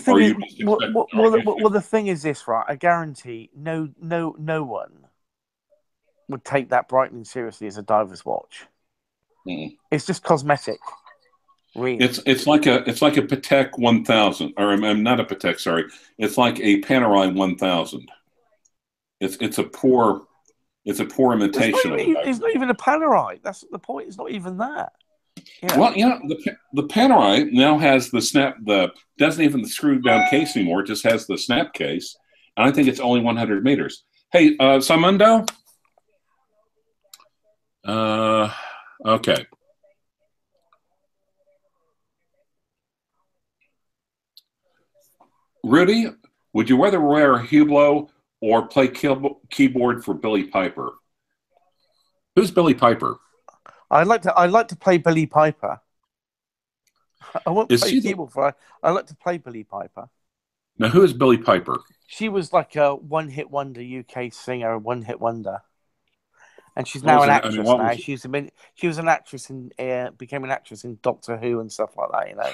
thing is this, right? I guarantee no one would take that Breitling seriously as a diver's watch. It's just cosmetic. Really. It's like a Patek 1000, or I'm not a Patek. Sorry, it's like a Panerai 1000. It's a poor imitation of it. It's not even a Panerai. That's the point. It's not even that. Yeah. Well, the Panerai now has doesn't even the screwed down case anymore. It just has the snap case, and I think it's only 100 meters. Hey, Simundo. Okay. Rudy, would you rather wear a Hublot or play keyboard for Billy Piper? Who's Billy Piper? I'd like to play Billy Piper. I won't Is play she the, keyboard for her. I like to play Billie Piper. now, who is Billie Piper? She was like a one-hit wonder UK singer, a one-hit wonder. And she's What now was an her, I mean, actress what now. was, She was an actress in became an actress in Doctor Who and stuff like that, you know.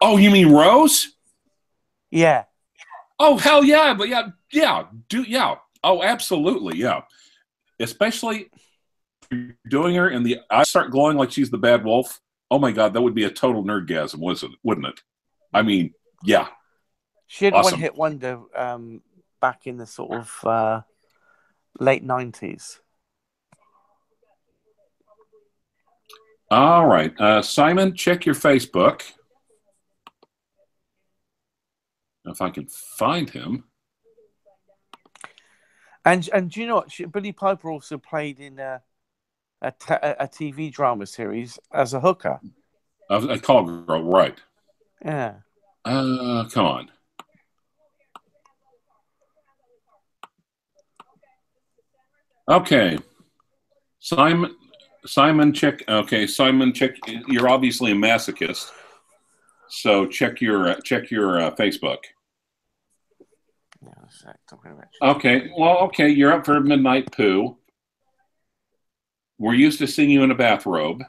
oh, you mean Rose? Yeah. Oh, hell yeah. But yeah. Oh, absolutely. Yeah. Especially doing her and the eyes start glowing like she's the bad wolf. Oh my God, that would be a total nerdgasm, wouldn't it? I mean, yeah. She had a Awesome. one-hit wonder back in the sort of late 90s. All right. Simon, check your Facebook. If I can find him. And do you know what? Billie Piper also played in a TV drama series as a hooker. A call girl, right. Yeah. Come on. Okay. Simon, check. Okay, Simon, check. You're obviously a masochist, so check your Facebook. Okay. Well, okay. You're up for a midnight poo. We're used to seeing you in a bathrobe,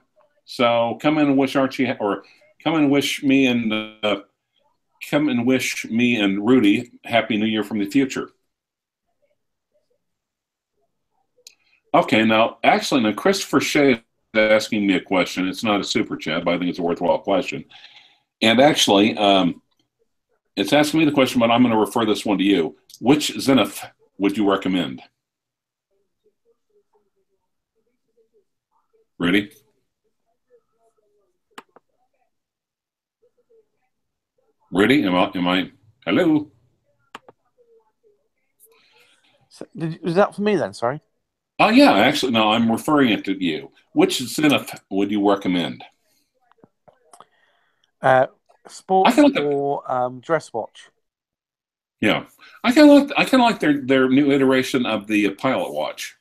so come in and wish Archie, or come and wish me and Rudy Happy New Year from the future. Okay, now Christopher Shea is asking me a question. It's not a super chat, but I think it's a worthwhile question. And actually, it's asking me the question, but I'm going to refer this one to you. Which Zenith would you recommend? Ready? Ready? Am I? Hello? So, was that for me then? Sorry. Oh, yeah. Actually, no, I'm referring it to you. Which Zenith would you recommend? Sports or dress watch? Yeah, I kind of like their new iteration of the Pilot Watch.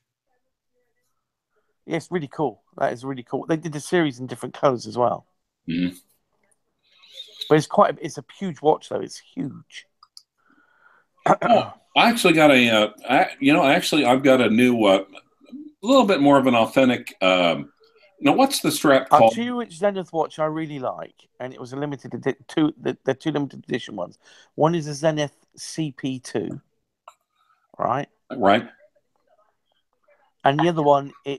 Yeah, it's really cool. That is really cool. They did the series in different colors as well. Mm-hmm. But it's a huge watch though. It's huge. Oh, I actually got I've got a new, a little bit more of an authentic. Now, what's the strap called? I'll tell you which Zenith watch I really like, and it was a limited edition. The two limited edition ones. One is a Zenith CP2, right? Right. And the other one, I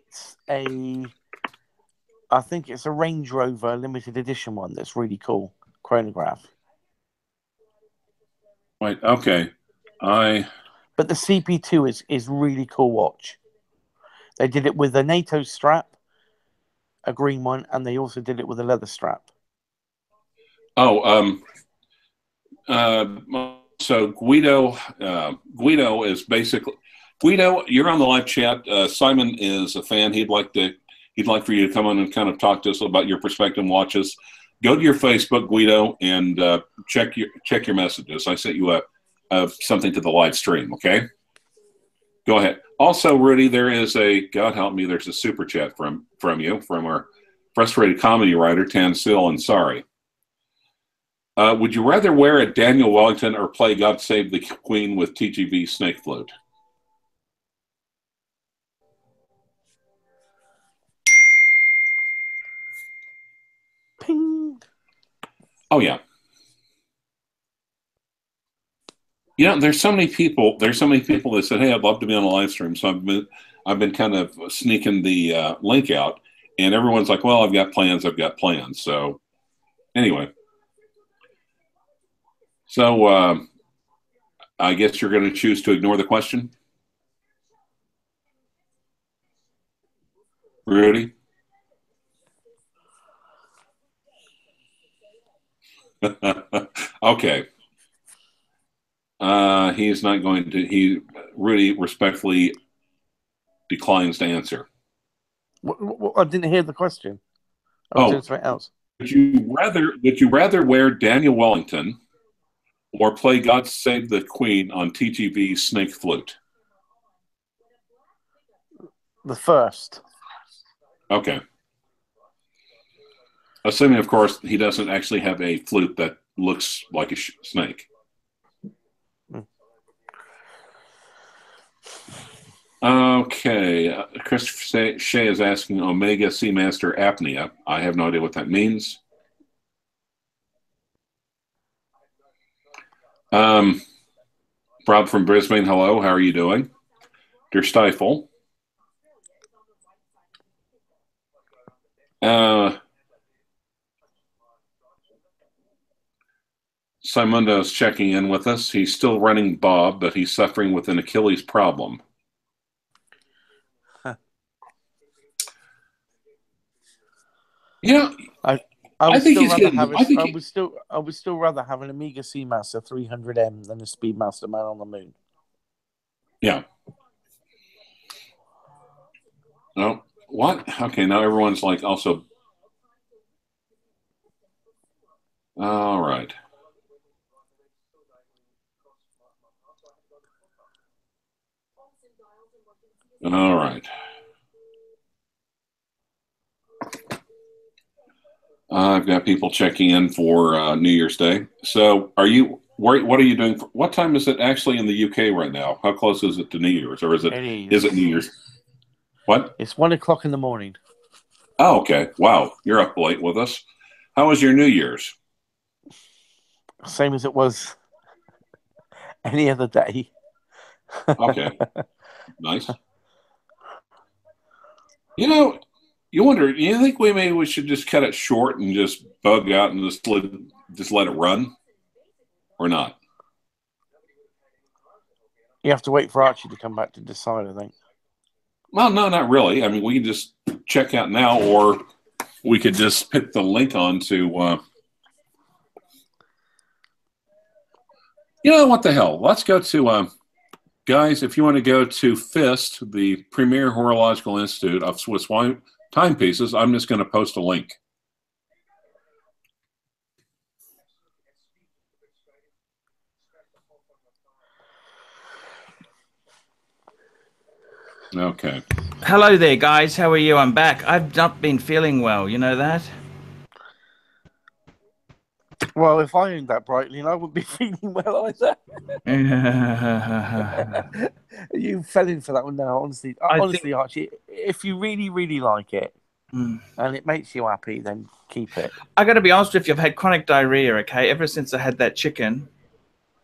think it's a Range Rover limited edition one that's really cool. Chronograph. Right. Okay. But the CP2 is really cool watch. They did it with a NATO strap, a green one, and they also did it with a leather strap. Oh, so Guido is basically Guido. You're on the live chat. Simon is a fan. He'd like for you to come on and kind of talk to us about your perspective watches. Go to your Facebook, Guido, and check your messages. I sent you something to the live stream. Okay, go ahead. Also, Rudy, there is God help me. There's a super chat from you from our frustrated comedy writer Tansil Ansari. Would you rather wear a Daniel Wellington or play God Save the Queen with TGV Snake Flute? Ping. Oh yeah. You know, there's so many people that said, "Hey, I'd love to be on a live stream." So I've been kind of sneaking the link out, and everyone's like, "Well, I've got plans." So anyway, so I guess you're going to choose to ignore the question, Rudy. Okay. He's not going to. Rudy respectfully declines to answer. I didn't hear the question. I was doing something else. Would you rather wear Daniel Wellington or play God Save the Queen on TGV's Snake Flute? The first. Okay. Assuming, of course, he doesn't actually have a flute that looks like a snake. Okay. Christopher Shea is asking Omega Seamaster apnea. I have no idea what that means. Rob from Brisbane, hello. How are you doing? Der Stifle. Simundo is checking in with us. He's still running Bob, but he's suffering with an Achilles problem. Huh. You know, I would still rather have an Amiga Seamaster 300M than a Speedmaster Man on the Moon. Yeah. Oh, what? Okay, now everyone's like also. All right. All right. I've got people checking in for New Year's Day. So, what are you doing? What time is it actually in the UK right now? How close is it to New Year's, or is it New Year's? What? It's 1 o'clock in the morning. Oh, okay. Wow, you're up late with us. How was your New Year's? Same as it was any other day. Okay. Nice. You know, you wonder, you think we should just cut it short and just bug out and just let it run? Or not? You have to wait for Archie to come back to decide, I think. Well, no, not really. I mean, we can just check out now, or we could just put the link on to... you know, what the hell? Let's go to... guys, if you want to go to FIST, the Premier Horological Institute of Swiss Timepieces, I'm just going to post a link. Okay. Hello there, guys. How are you? I'm back. I've not been feeling well. You know that? Well, if I owned that Breitling, I wouldn't be feeling well either. You fell in for that one now, honestly. Honestly, Archie, if you really, really like it and it makes you happy, then keep it. I got to be honest with you, I've had chronic diarrhea, okay, ever since I had that chicken.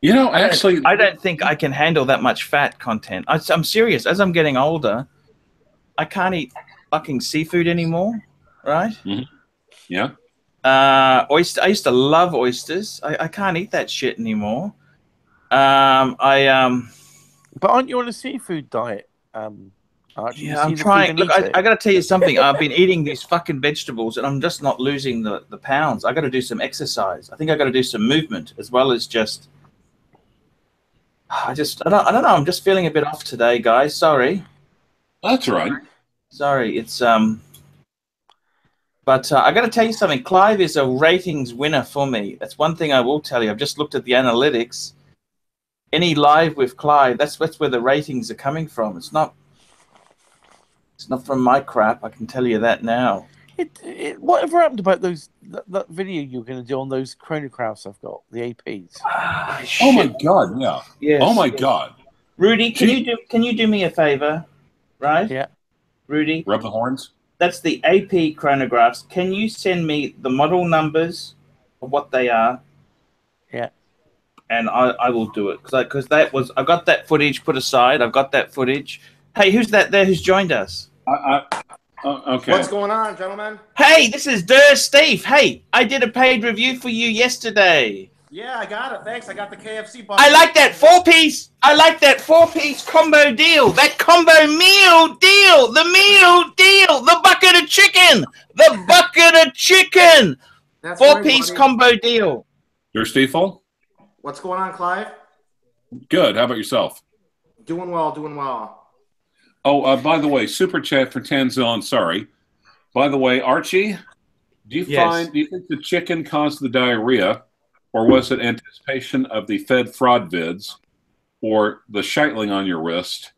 You know, actually... I don't think I can handle that much fat content. I'm serious. As I'm getting older, I can't eat fucking seafood anymore, right? Mm-hmm. Yeah. I used to love oysters. I can't eat that shit anymore. But aren't you on a seafood diet? Archie? Yeah, I'm trying. Look, I got to tell you something. I've been eating these fucking vegetables, and I'm just not losing the pounds. I got to do some exercise. I think I got to do some movement as well as just. I don't know. I'm just feeling a bit off today, guys. Sorry. That's right. Sorry, it's But I got to tell you something. CLYVE is a ratings winner for me. That's one thing I will tell you. I've just looked at the analytics. Any live with CLYVE, that's where the ratings are coming from. It's not from my crap. I can tell you that now. Whatever happened about that video you were going to do on those chronographs I've got, the APs? Oh my God! Yeah. Yes. Oh my God. Rudy, can you do me a favor, right? Yeah. Rudy. Rub the horns. That's the AP chronographs. Can you send me the model numbers of what they are? Yeah. And I will do it because I got that footage put aside. I've got that footage. Hey, who's that there? Who's joined us? Okay. What's going on, gentlemen? Hey, this is Der Steve. Hey, I did a paid review for you yesterday. Yeah, I got it. Thanks. I got the KFC box. I like that four-piece. I like that four-piece combo deal. That combo meal deal. The meal deal. The bucket of chicken. The bucket of chicken. That's four-piece right, combo deal. You're Stiefel? What's going on, Clive? Good. How about yourself? Doing well, doing well. Oh, by the way, super chat for Tanzil. Sorry. By the way, Archie, do you think the chicken caused the diarrhea, or was it anticipation of the Fed fraud vids, or the Scheitling on your wrist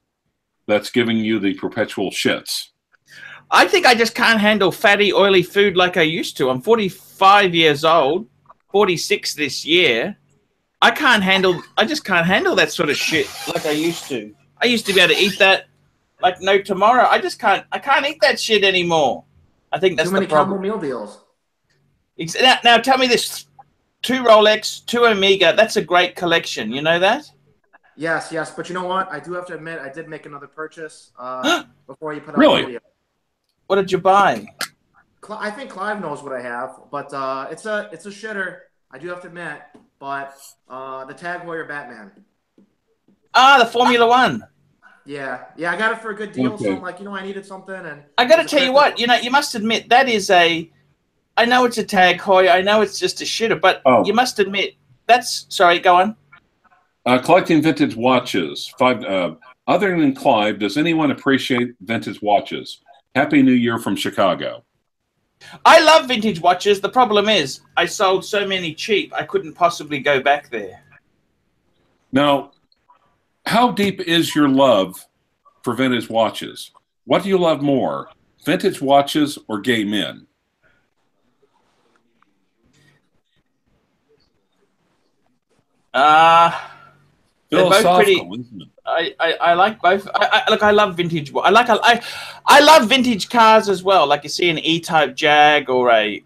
that's giving you the perpetual shits? I think I just can't handle fatty, oily food like I used to. I'm 45 years old, 46 this year. I just can't handle that sort of shit like I used to. I used to be able to eat that like no tomorrow. I can't eat that shit anymore. I think that's Too many the problem. combo meal deals. Now tell me this: 2 Rolex, 2 Omega. That's a great collection. You know that? Yes, yes. But you know what? I do have to admit, I did make another purchase before you put out Really? the video. What did you buy? I think Clive knows what I have, but it's a shitter. I do have to admit, but the Tag Heuer Batman. Ah, the Formula One. Yeah, I got it for a good deal. Okay. So I'm like, I needed something, and I got to tell you what. You must admit that is a. I know it's a Tag Heuer. I know it's just a shitter, but you must admit that's. Sorry, go on. Collecting vintage watches. Other than Clive, does anyone appreciate vintage watches? Happy New Year from Chicago. I love vintage watches. The problem is I sold so many cheap, I couldn't possibly go back there. Now, how deep is your love for vintage watches? What do you love more, vintage watches or gay men? They're both pretty. Isn't it? I like both. Look, I love vintage. I love vintage cars as well. Like you see an E-Type Jag or a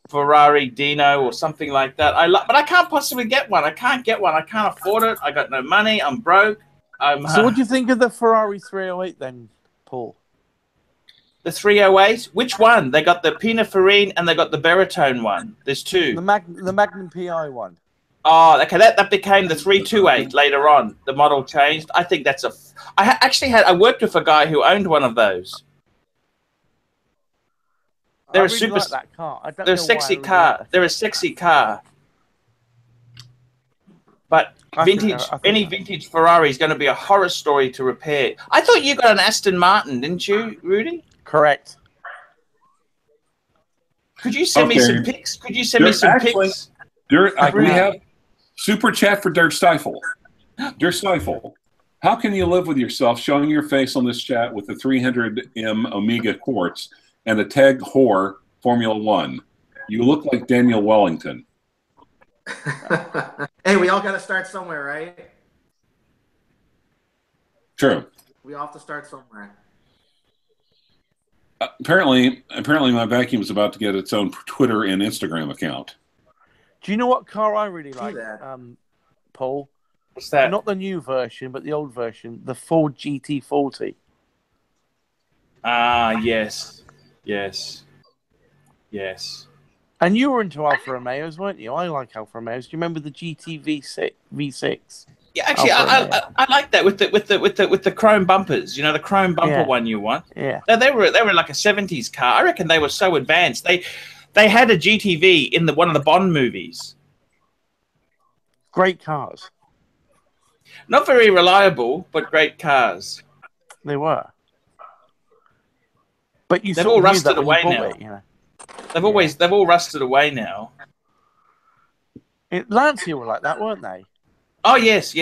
Ferrari Dino or something like that. But I can't possibly get one. I can't get one. I can't afford it. I got no money. I'm broke. So what do you think of the Ferrari 308 then, Paul? The 308? Which one? They got the Pininfarina and they got the baritone one. There's 2. The Magnum PI one. Oh, okay. That became the 328 later on. The model changed. I think that's a. I worked with a guy who owned one of those. They're I really like that car. They're a sexy car. They're a sexy car. But any vintage Ferrari is going to be a horror story to repair. I thought you got an Aston Martin, didn't you, Rudy? Correct. Could you send me some pics? Could you send me some pics? We have super chat for Dirk Stifle. Dirk Stifle, how can you live with yourself showing your face on this chat with the 300M Omega Quartz and a Tag Heuer Formula One? You look like Daniel Wellington. Hey, we all got to start somewhere, right? True. We all have to start somewhere. Apparently, my vacuum is about to get its own Twitter and Instagram account. Do you know what car I really like, Paul? What's that? Not the new version, but the old version, the Ford GT40. Ah, yes. And you were into Alfa Romeos, weren't you? I like Alfa Romeos. Do you remember the GT V6? Yeah, actually, I like that with the chrome bumpers. You know, the chrome bumper one you want. Yeah. They were like a 70s car. I reckon they were so advanced. They had a GTV in one of the Bond movies. Great cars. Not very reliable, but great cars. They were. But they've all rusted away now. It, you know? They've all rusted away now. Lancia were like that, weren't they? Oh yes.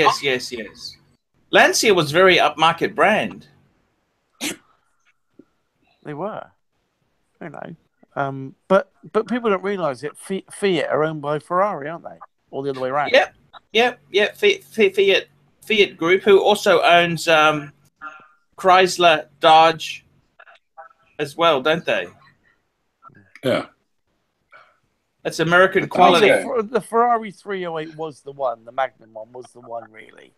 Lancia was very upmarket brand. They were. You know. But people don't realise that Fiat are owned by Ferrari, aren't they? Or the other way around. Yep. Fiat Group, who also owns Chrysler, Dodge, as well, don't they? Yeah. That's American quality. The Ferrari 308 was the one. The Magnum one was the one, really.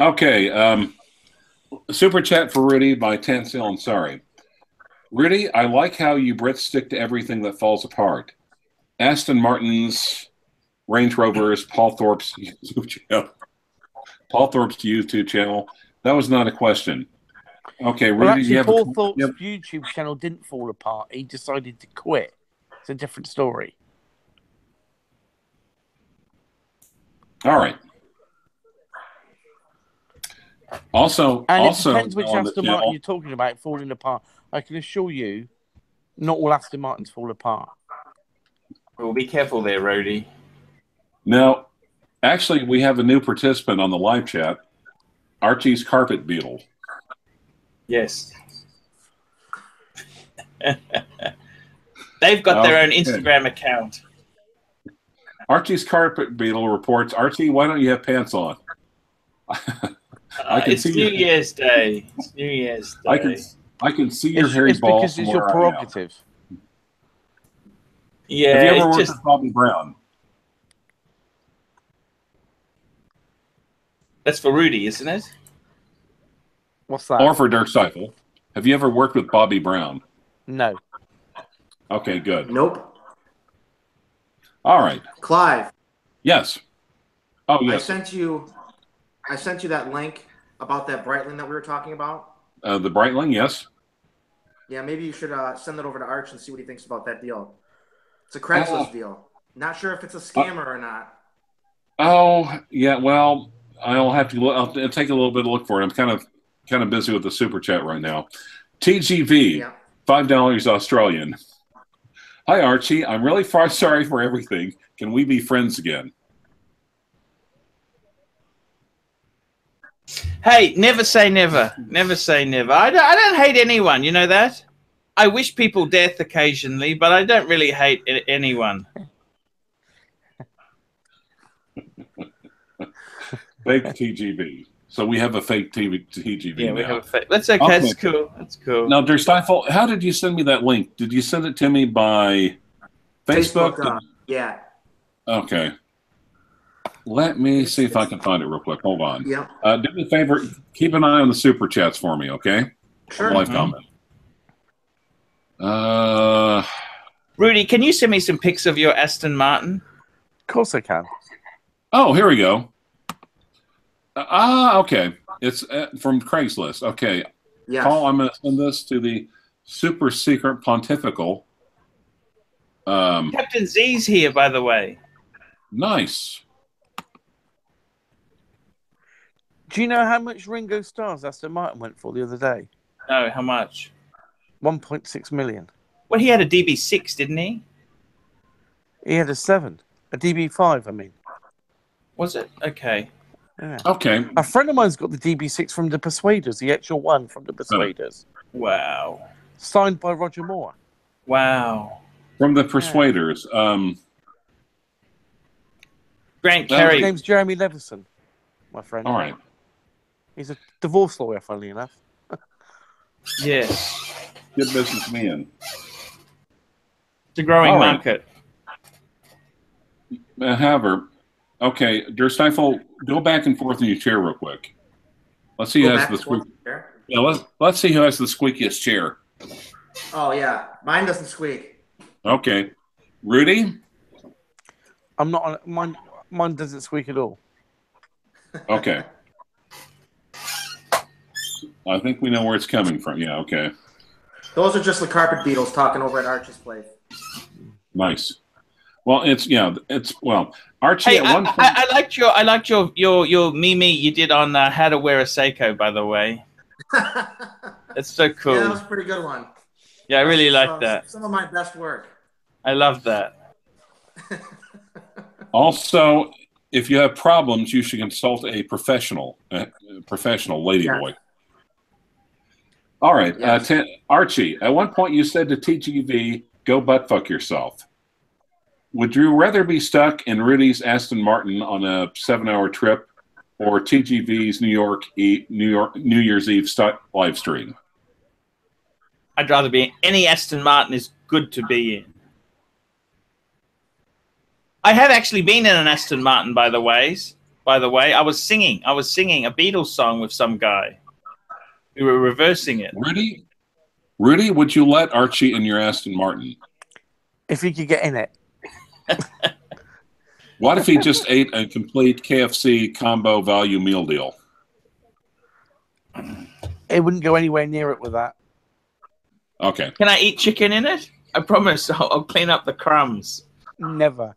Okay. Super chat for Rudy by Tansel and Sorry. Rudy, I like how you Brits stick to everything that falls apart. Aston Martin's, Range Rovers, Paul Thorpe's YouTube channel. That was not a question. Okay, Rudy, well, actually, you have Paul Thorpe's YouTube channel didn't fall apart. He decided to quit. It's a different story. All right. Also, it depends which Aston Martin you're talking about falling apart. I can assure you, not all Aston Martins fall apart. Well, be careful there, Rody. Now, actually, we have a new participant on the live chat, Archie's Carpet Beetle. Yes. They've got their own Okay. Instagram account. Archie's Carpet Beetle reports, Archie, why don't you have pants on? I can It's see New your, Year's Day. It's New Year's Day. I can see your hairy It's balls because from it's your where I am. prerogative. Yeah, Have you ever it's worked just with Bobby Brown? that's for Rudy, isn't it? What's that? Or for Dirk Seifel? Have you ever worked with Bobby Brown? No. Okay, good. Nope. All right. Clive, Yes. Oh, I yes. sent you that link about that Breitling that we were talking about. The Breitling, yes. Yeah, maybe you should send it over to Arch and see what he thinks about that deal. It's a Craigslist deal. Not sure if it's a scammer or not. Oh, yeah. Well, I'll have to look. I'll take a little bit of a look for it. I'm kind of busy with the super chat right now. TGV, Yeah. $5 Australian. Hi, Archie. I'm really sorry for everything. Can we be friends again? Hey, never say never. Never say never. I don't hate anyone. You know that? I wish people death occasionally, but I don't really hate anyone. Fake TGV. So we have a fake TGV Yeah, now. we have a fake. That's okay. That's cool. That's cool. Now, Der Stiefel, how did you send me that link? Did you send it to me by Facebook? Yeah. Okay. Let me see if I can find it real quick. Hold on. Yeah. Do me a favor. Keep an eye on the super chats for me, okay? Sure. Live comment. Rudy, can you send me some pics of your Aston Martin? Of course I can. Oh, here we go. Okay. It's from Craigslist. Okay. Yes. Paul, I'm going to send this to the super secret pontifical. Captain Z's here, by the way. Nice. Do you know how much Ringo Starr's Aston Martin went for the other day? No, how much? 1.6 million. Well, he had a DB6, didn't he? He had a 7. A DB5, I mean. Was it? Okay. Yeah. Okay. A friend of mine's got the DB6 from the Persuaders, the actual one from the Persuaders. Wow. Signed by Roger Moore. Wow. From the Persuaders. Grant Carey. His name's Jeremy Leveson, my friend. All right. He's a divorce lawyer, funnily enough. Yes. Good businessman. It's a growing All right. market. However, okay, Der Stiefel, go back and forth in your chair real quick. Let's see who has the squeak. Yeah, let's see who has the squeakiest chair. Oh yeah, mine doesn't squeak. Okay, Rudy. I'm not on mine doesn't squeak at all. Okay. I think we know where it's coming from. Yeah, okay. Those are just the carpet beetles talking over at Archie's place. Nice. Well, Archie. Hey, At one point, I liked your meme you did on how to wear a Seiko, by the way. That's so cool. Yeah, that was a pretty good one. Yeah, I really like that. Some of my best work. I love that. also, if you have problems, you should consult a professional ladyboy. Yes. All right, Yes. Archie. At one point, you said to TGV, "Go butt fuck yourself." Would you rather be stuck in Rudy's Aston Martin on a 7-hour trip, or TGV's New Year's Eve live stream? I'd rather be in any Aston Martin is good to be in. I have actually been in an Aston Martin, by the way. I was singing a Beatles song with some guy. We were reversing it. Rudy, would you let Archie in your Aston Martin? If he could get in it. What if he just ate a complete KFC combo value meal deal? It wouldn't go anywhere near it with that. Okay. Can I eat chicken in it? I promise I'll clean up the crumbs. Never.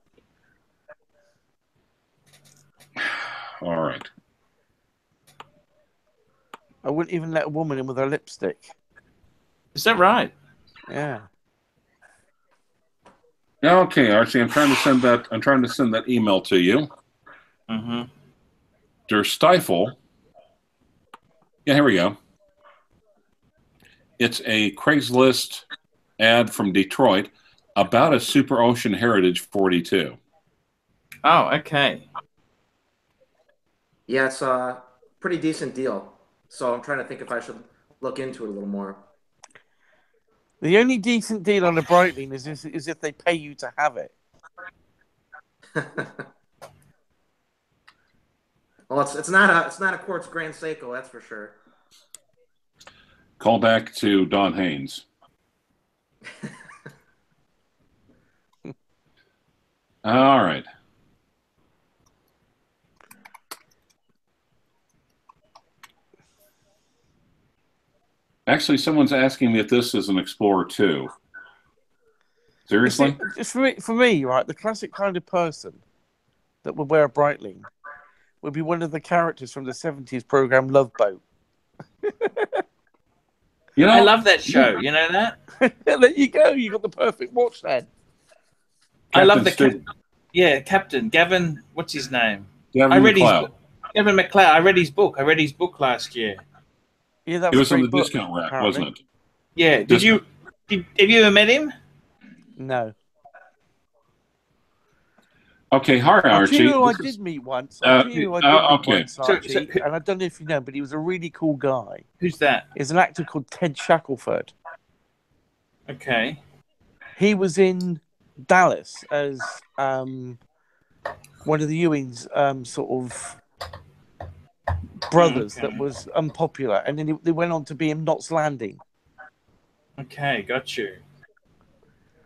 All right. I wouldn't even let a woman in with her lipstick. Is that right? Yeah. Okay, Archie, I'm trying to send that email to you. Mm-hmm. Der Stiefel. Yeah, here we go. It's a Craigslist ad from Detroit about a Super Ocean Heritage 42. Oh, okay. Yeah, it's a pretty decent deal. So I'm trying to think if I should look into it a little more. The only decent deal on a Breitling is if they pay you to have it. Well, it's not a quartz Grand Seiko, that's for sure. Call back to Don Haynes. All right. Actually, someone's asking me if this is an Explorer 2. Seriously? Just for me, right, the classic kind of person that would wear a Breitling would be one of the characters from the 70s program Love Boat. You know, I love that show. You know that? There you go. You got the perfect watch then. I love the Captain Captain Gavin. What's his name? Gavin I read McLeod. his book. Gavin McLeod. I read his book. I read his book last year. Yeah, that It was was a on great the book, discount rack, apparently. wasn't it? Yeah. Have you ever met him? No. Okay, hi, Archie. Do you know who I did meet once? Archie, and I don't know if you know, but he was a really cool guy. Who's that? He's an actor called Ted Shackelford. Okay. He was in Dallas as one of the Ewing's sort of brothers that was unpopular, and then they went on to be in Knots Landing. Okay, got you.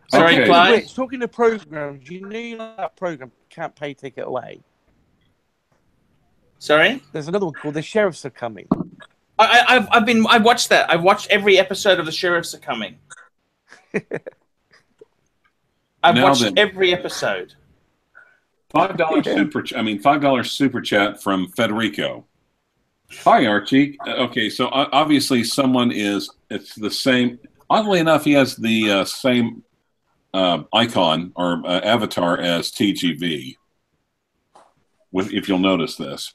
Sorry, Okay. Clive. Talking to programs, you know that program Can't Pay Ticket Away. Sorry. There's another one called The Sheriffs Are Coming. I watched that. I've watched every episode of The Sheriffs Are Coming. I've watched every episode. $5 super chat from Federico. Hi, Archie. Okay, so obviously someone it's the same. Oddly enough, he has the same icon or avatar as TGV, if you'll notice this.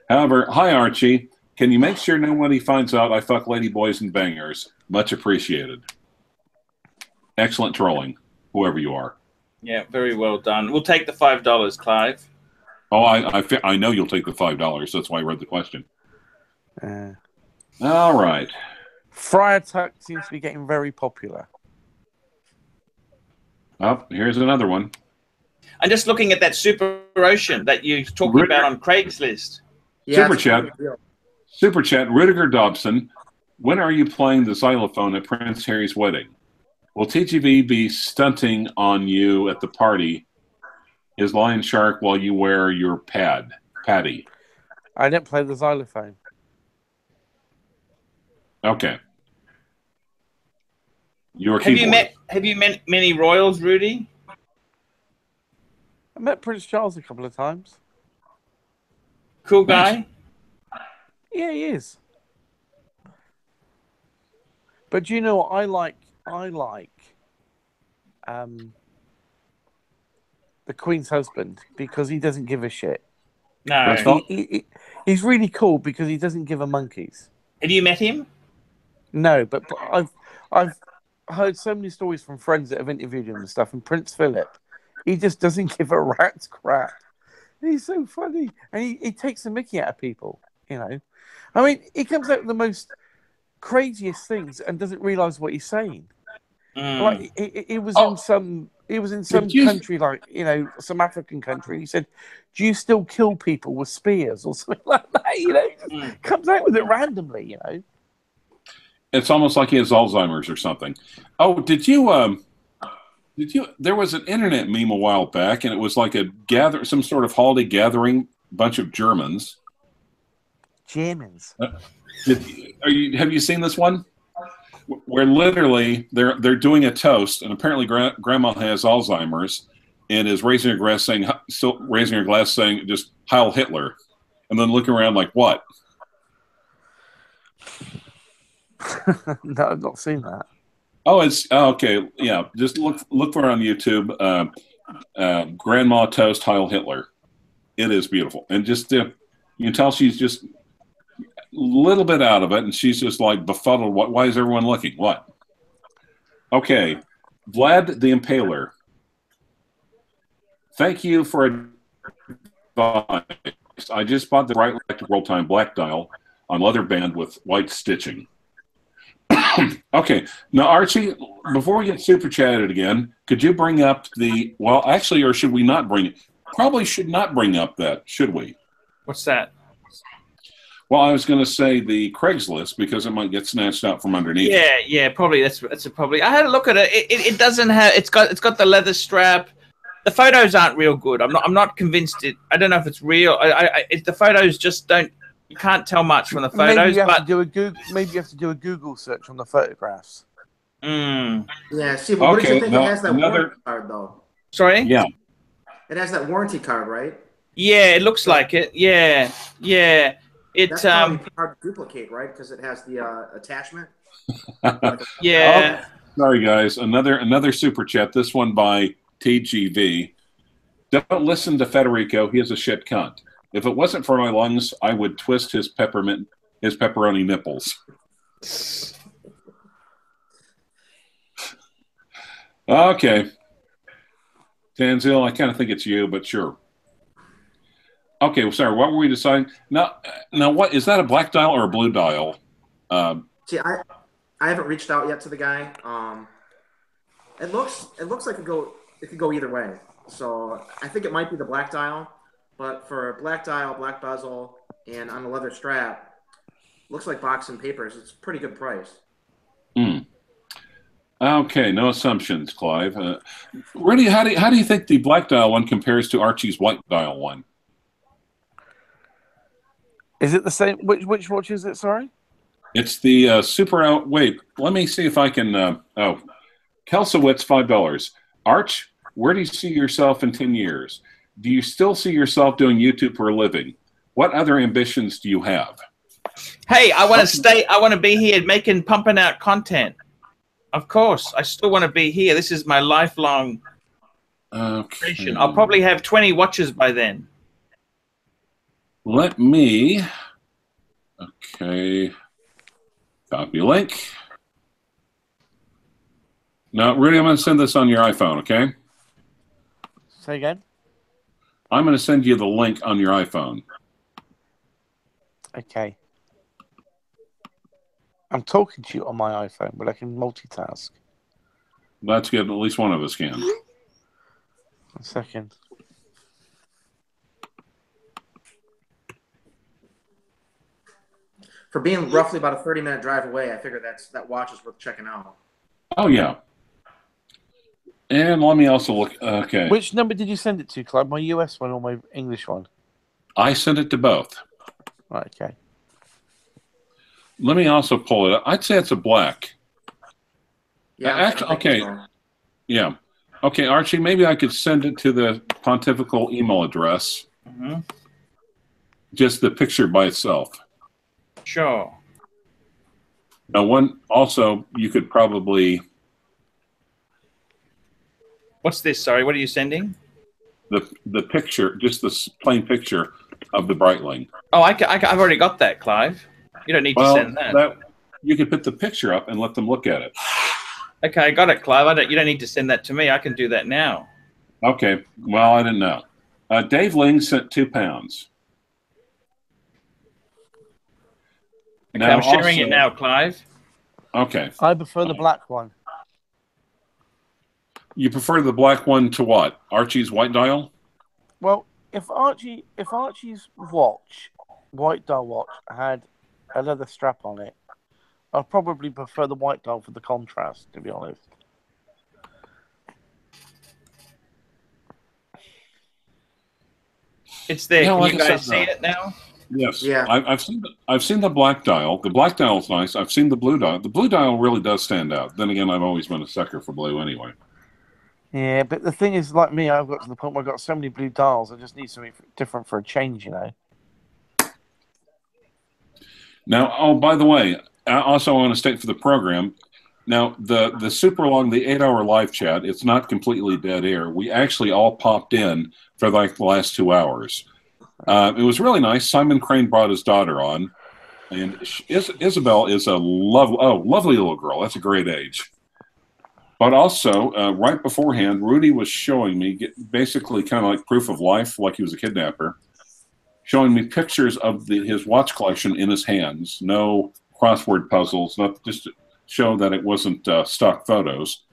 However, hi, Archie. Can you make sure nobody finds out I fuck lady boys and bangers? Much appreciated. Excellent trolling, whoever you are. Yeah, very well done. We'll take the $5, Clive. Oh, I know you'll take the $5. That's why I read the question. All right. Friar Tuck seems to be getting very popular. Oh, here's another one. I'm just looking at that Super Ocean that you talked about on Craigslist. Yeah, Super chat. Rudiger Dobson. When are you playing the xylophone at Prince Harry's wedding? Will TGV be stunting on you at the party? Is Lion Shark while you wear your patty? I didn't play the xylophone. Okay. Have you met many royals, Rudy? I met Prince Charles a couple of times. Cool guy. Yeah, he is. But do you know what I like? The Queen's husband because he doesn't give a shit. No. He's really cool because he doesn't give a monkeys. Have you met him? No, but I've heard so many stories from friends that have interviewed him and stuff. And Prince Philip, he just doesn't give a rat's crap. He's so funny, and he takes the mickey out of people. You know, I mean, he comes out with the most craziest things and doesn't realize what he's saying. Like he was in some country, like some African country. He said, "Do you still kill people with spears or something like that?" He just comes out with it randomly. It's almost like he has Alzheimer's or something. Oh, did you? There was an internet meme a while back, and it was like some sort of holiday gathering, bunch of Germans. Germans. Have you seen this one? Where literally they're doing a toast, and apparently Grandma has Alzheimer's, and is raising her glass saying just Heil Hitler, and then looking around like what? No, I've not seen that. Oh, okay. Yeah, just look for it on YouTube. Grandma toast Heil Hitler. It is beautiful, and just you can tell she's just a little bit out of it, and she's just like befuddled. Why is everyone looking? What? Okay, Vlad the Impaler. Thank you for advice. I just bought the Breitling Electric Roll Time black dial on leather band with white stitching. Okay, now Archie, before we get super chatted again, could you bring up the, well, actually, or should we not bring it? Probably should not bring up that, should we? What's that? Well, I was going to say the Craigslist because it might get snatched out from underneath. Yeah, probably that's probably. I had a look at it. It doesn't have. It's got the leather strap. The photos aren't real good. I'm not convinced. I don't know if it's real. The photos just don't. You can't tell much from the photos. Maybe you have to do a Google. Maybe you have to do a Google search on the photographs. Mm. Yeah. See, but what did you think? No, it has that warranty card though. Sorry. Yeah. It has that warranty card, right? Yeah, it looks like it. Yeah. That's probably hard to duplicate, right? Because it has the attachment. Yeah. Oh, sorry, guys. Another super chat. This one by TGV. Don't listen to Federico. He is a shit cunt. If it wasn't for my lungs, I would twist his pepperoni nipples. Okay. Tanzil, I kind of think it's you, but sure. Okay, well, sorry, what were we deciding? Now, what is that, a black dial or a blue dial? See, I haven't reached out yet to the guy. It looks like it could go either way. So I think it might be the black dial, but for a black dial, black bezel, and on a leather strap, looks like box and papers. It's a pretty good price. Okay, no assumptions, Clive. Really, how do you think the black dial one compares to Archie's white dial one? Is it the same? Which watch is it? Sorry. It's the super out. Wait, let me see if I can. Kelsowitz, $5. Arch, where do you see yourself in 10 years? Do you still see yourself doing YouTube for a living? What other ambitions do you have? Hey, I want to stay. I want to be here pumping out content. Of course, I still want to be here. This is my lifelong passion. I'll probably have 20 watches by then. Let me, okay, copy link. Now, Rudy, I'm going to send this on your iPhone, okay? Say again? I'm going to send you the link on your iPhone. Okay. I'm talking to you on my iPhone, but I can multitask. That's good. At least one of us can. 1 second. For being roughly about a 30-minute drive away, I figure that watch is worth checking out. Oh, yeah. And let me also look. Okay. Which number did you send it to, Clive? My US one or my English one? I sent it to both. Right, okay. Let me also pull it up. I'd say it's a black. Yeah. Actually, okay. So. Yeah. Okay, Archie, maybe I could send it to the pontifical email address. Mm-hmm. Just the picture by itself. Sure. Now, one also, you could probably. What's this? Sorry, what are you sending? The picture, just the plain picture of the Breitling. Oh, I've already got that, Clive. You don't need to send that. You could put the picture up and let them look at it. Okay, I got it, Clive. You don't need to send that to me. I can do that now. Okay. Well, I didn't know. Dave Ling sent £2. Okay, I'm sharing it now, Clive. Okay. I prefer the black one. You prefer the black one to what? Archie's white dial? Well, if Archie's watch, white dial watch, had a leather strap on it, I'd probably prefer the white dial for the contrast, to be honest. It's there. Yeah, Can like you guys see it now? Yes. Yeah. I've seen the black dial. The black dial is nice. I've seen the blue dial. The blue dial really does stand out. Then again, I've always been a sucker for blue anyway. Yeah, but the thing is, like me, I've got to the point where I've got so many blue dials, I just need something different for a change, you know. Now, oh, by the way, I also want to state for the program, now the super long, the 8-hour live chat, it's not completely dead air. We actually all popped in for like the last 2 hours. It was really nice. Simon Crane brought his daughter on, and Isabel is a lovely little girl. That's a great age. But also, right beforehand, Rudy was showing me, basically kind of like proof of life, like he was a kidnapper, showing me pictures of his watch collection in his hands. No crossword puzzles, not just to show that it wasn't stock photos.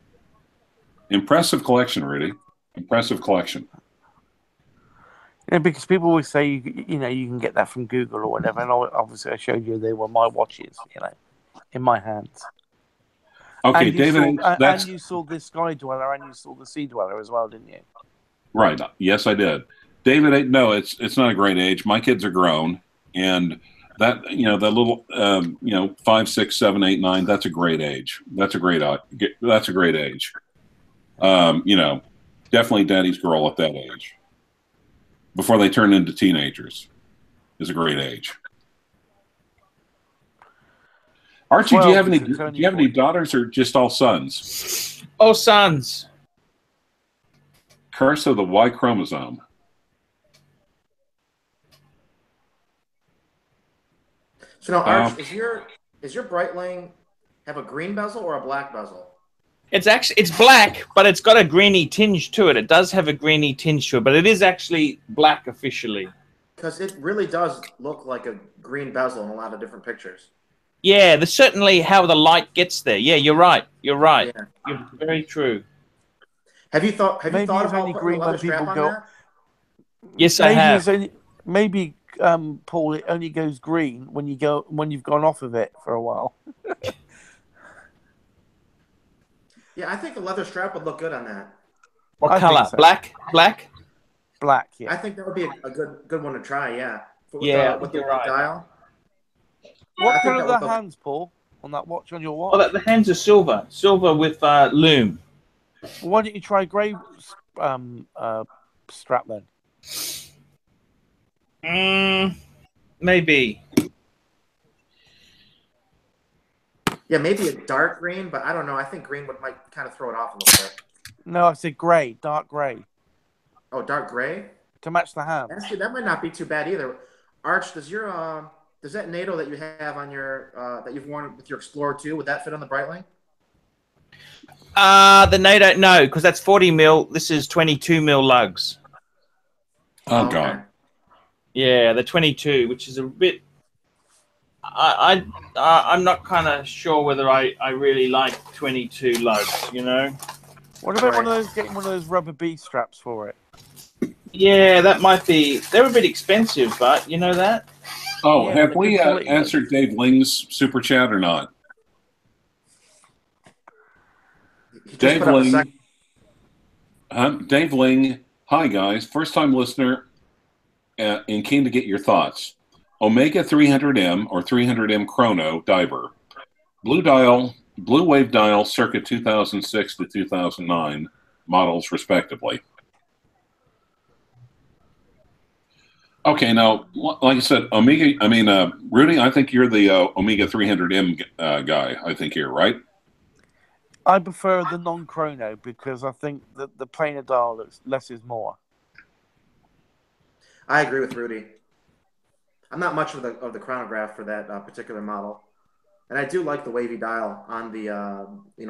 Impressive collection, Rudy. Impressive collection. Yeah, because people always say you know you can get that from Google or whatever, and obviously I showed you they were my watches, you know, in my hands. Okay, and David, and you saw the Sky Dweller and you saw the Sea Dweller as well, didn't you? Right. Yes, I did. David, no, it's not a great age. My kids are grown, and that that little 5, 6, 7, 8, 9. That's a great age. That's a great age. Definitely daddy's girl at that age. Before they turn into teenagers, is a great age. Archie, do you have any daughters or just all sons? All sons. Curse of the Y chromosome. So now, Arch, is your Breitling have a green bezel or a black bezel? It's black, but it's got a greeny tinge to it. It does have a greeny tinge to it, but it is actually black officially. Because it really does look like a green bezel in a lot of different pictures. Yeah, there's certainly how the light gets there. Yeah, you're right. You're right. Yeah. You're very true. Have you thought about only putting green a leather when strap people on go. that? Yes, I have. Paul, it only goes green when you've gone off of it for a while. Yeah, I think a leather strap would look good on that. What color? So. Black? Black, yeah. I think that would be a good one to try, yeah. With the right. dial. What color are the hands, Paul, on that watch, on your watch? Oh, the hands are silver. Silver with loom. Why don't you try grey strap then? Maybe. Yeah, maybe a dark green, but I don't know. I think green might kind of throw it off a little bit. No, I said grey, dark grey. Oh, dark gray? To match the hand. Actually, that might not be too bad either. Arch, does that NATO that you have on your that you've worn with your Explorer 2, would that fit on the Breitling? The NATO, no, because that's 40 mil. This is 22 mil lugs. Oh, God. Yeah, the 22, which is a bit. I'm not kind of sure whether I really like 22 lugs, you know. What about getting one of those rubber B straps for it? Yeah, that might be. They're a bit expensive, but you know that. Oh, yeah, have we answered Dave Ling's super chat or not? Dave Ling, hi guys, first time listener, and keen to get your thoughts. Omega 300M or 300M Chrono diver, blue wave dial circa 2006 to 2009 models respectively. Okay, now like I said, Rudy, I think you're the Omega 300M guy. I think here, right? I prefer the non-chrono because I think that the planar dial less is more. I agree with Rudy. I'm not much of the chronograph for that particular model, and I do like the wavy dial on the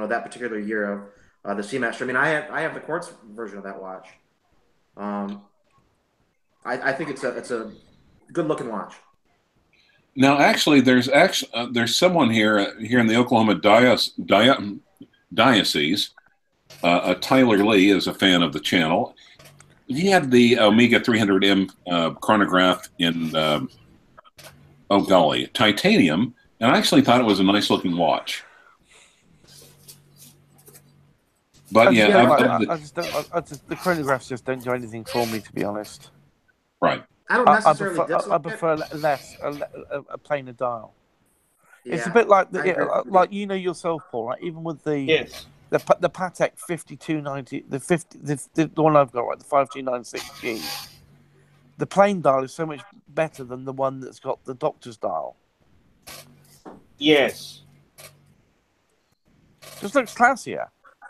that particular year of the Seamaster. I mean, I have the quartz version of that watch. I think it's a good looking watch. Now, actually, there's someone here in the Oklahoma diocese. Tyler Lee is a fan of the channel. He had the Omega 300M chronograph in titanium, and I actually thought it was a nice looking watch. But the chronographs just don't do anything for me, to be honest. Right. I don't necessarily I prefer less a planar dial. Yeah, it's a bit like yourself, Paul. Right? Even with the Patek 5290, the one I've got, right, the 5296G. The plain dial is so much better than the one that's got the doctor's dial. Yes. Just looks classier.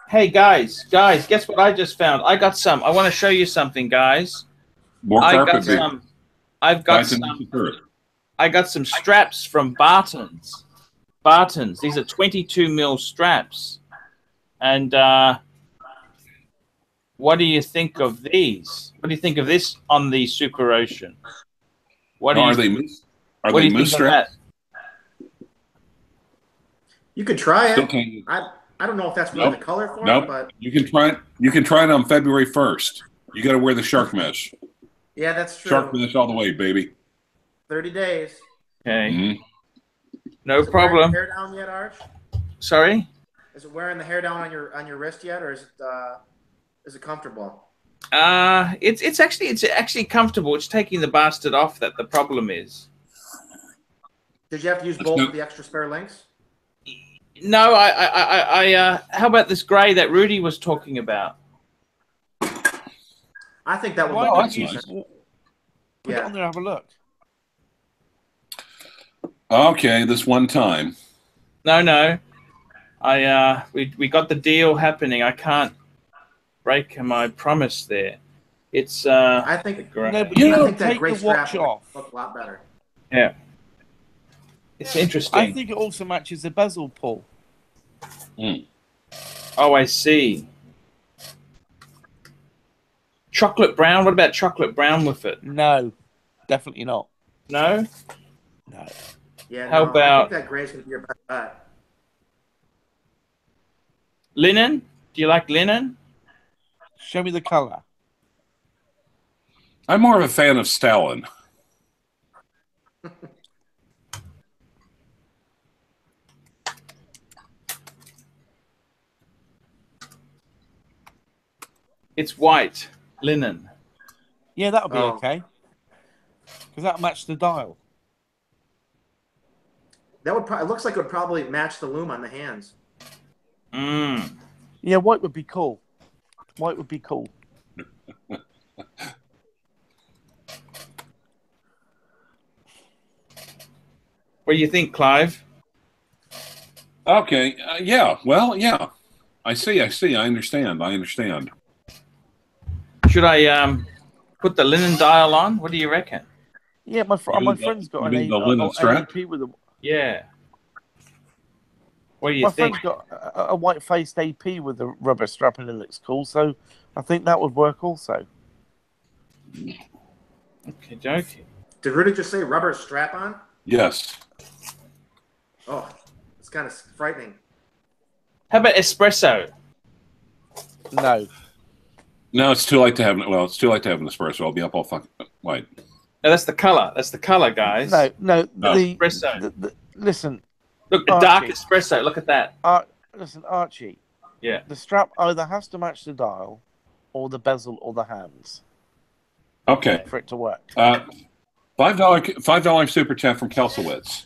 Hey guys, guess what I just found? I got some. I want to show you something, guys. I got some straps from Barton's. These are 22 mil straps. And what do you think of these? What do you think of this on the Super Ocean? What Are do they you moose think of that? straps? You could try Still it. can't. I don't know if that's really the color for Nope. it, but You can try it. You can try it on February 1st. You got to wear the shark mesh. yeah, that's true. Shark mesh all the way, baby. 30 days. Okay. Mm-hmm. No Is it wearing problem. the hair down yet, Arch? Sorry? Is it wearing the hair down on your wrist yet, or is it comfortable? It's actually comfortable. It's taking the bastard off that the problem is. Did you have to use both of the extra spare links? No, how about this grey that Rudy was talking about? I think that would Why look don't good. you nice. put it on there and have a look? Okay, this one time. No. We got the deal happening. I can't break my promise there. It's I think grey. No, but You you know, can that take gray the strap watch would off. look a lot better. Yeah. It's interesting. I think it also matches the bezel pull. Mm. Oh, I see. Chocolate brown? What about chocolate brown with it? No, definitely not. No? No. Yeah. How no, I about- think that gray's gonna be your best bet. Linen? Do you like linen? Show me the color. I'm more of a fan of Stalin. It's white. Linen. Yeah, that'll be Oh. okay. Because that'll match the dial. That would. It looks like it would probably match the loom on the hands. Mm. Yeah, white would be cool. White would be cool. What do you think, Clive? Okay. Yeah. Well, yeah. I see. I understand. Should I put the linen dial on? What do you reckon? Yeah, my friend's got you mean the linen strap? AP with a. Yeah. What do you My think? friend's got a white-faced AP with a rubber strap, and it looks cool. So I think that would work also. Okay, dokie. Did Rudy just say rubber strap on? Yes. Oh, it's kind of frightening. How about espresso? No. No, it's too late to have. Well, it's too late to have an espresso. I'll be up all fucking white. No, that's the color. That's the color, guys. No. The Espresso. listen, Look, Archie. dark espresso. Look at that. listen, Archie. Yeah. The strap either has to match the dial, or the bezel, or the hands Okay. for it to work. $5 super chat from Kelsowitz.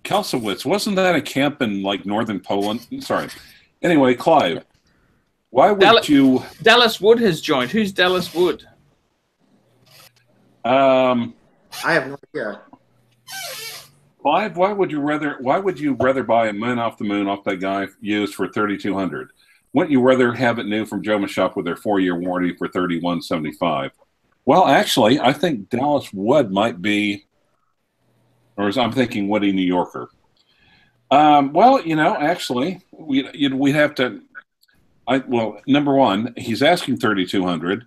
Kelsowitz, wasn't that a camp in like northern Poland? Sorry. Anyway, Clive, why would you? Dallas Wood has joined. Who's Dallas Wood? I have no idea. Clive, why would you rather buy a Man Off the Moon off that guy used for $3,200? Wouldn't you rather have it new from Joma Shop with their 4-year warranty for $3,175? Well, actually, I think Dallas Wood might be, or as I'm thinking, Woody New Yorker. Well, actually, we'd have to. Well, number one, he's asking $3,200.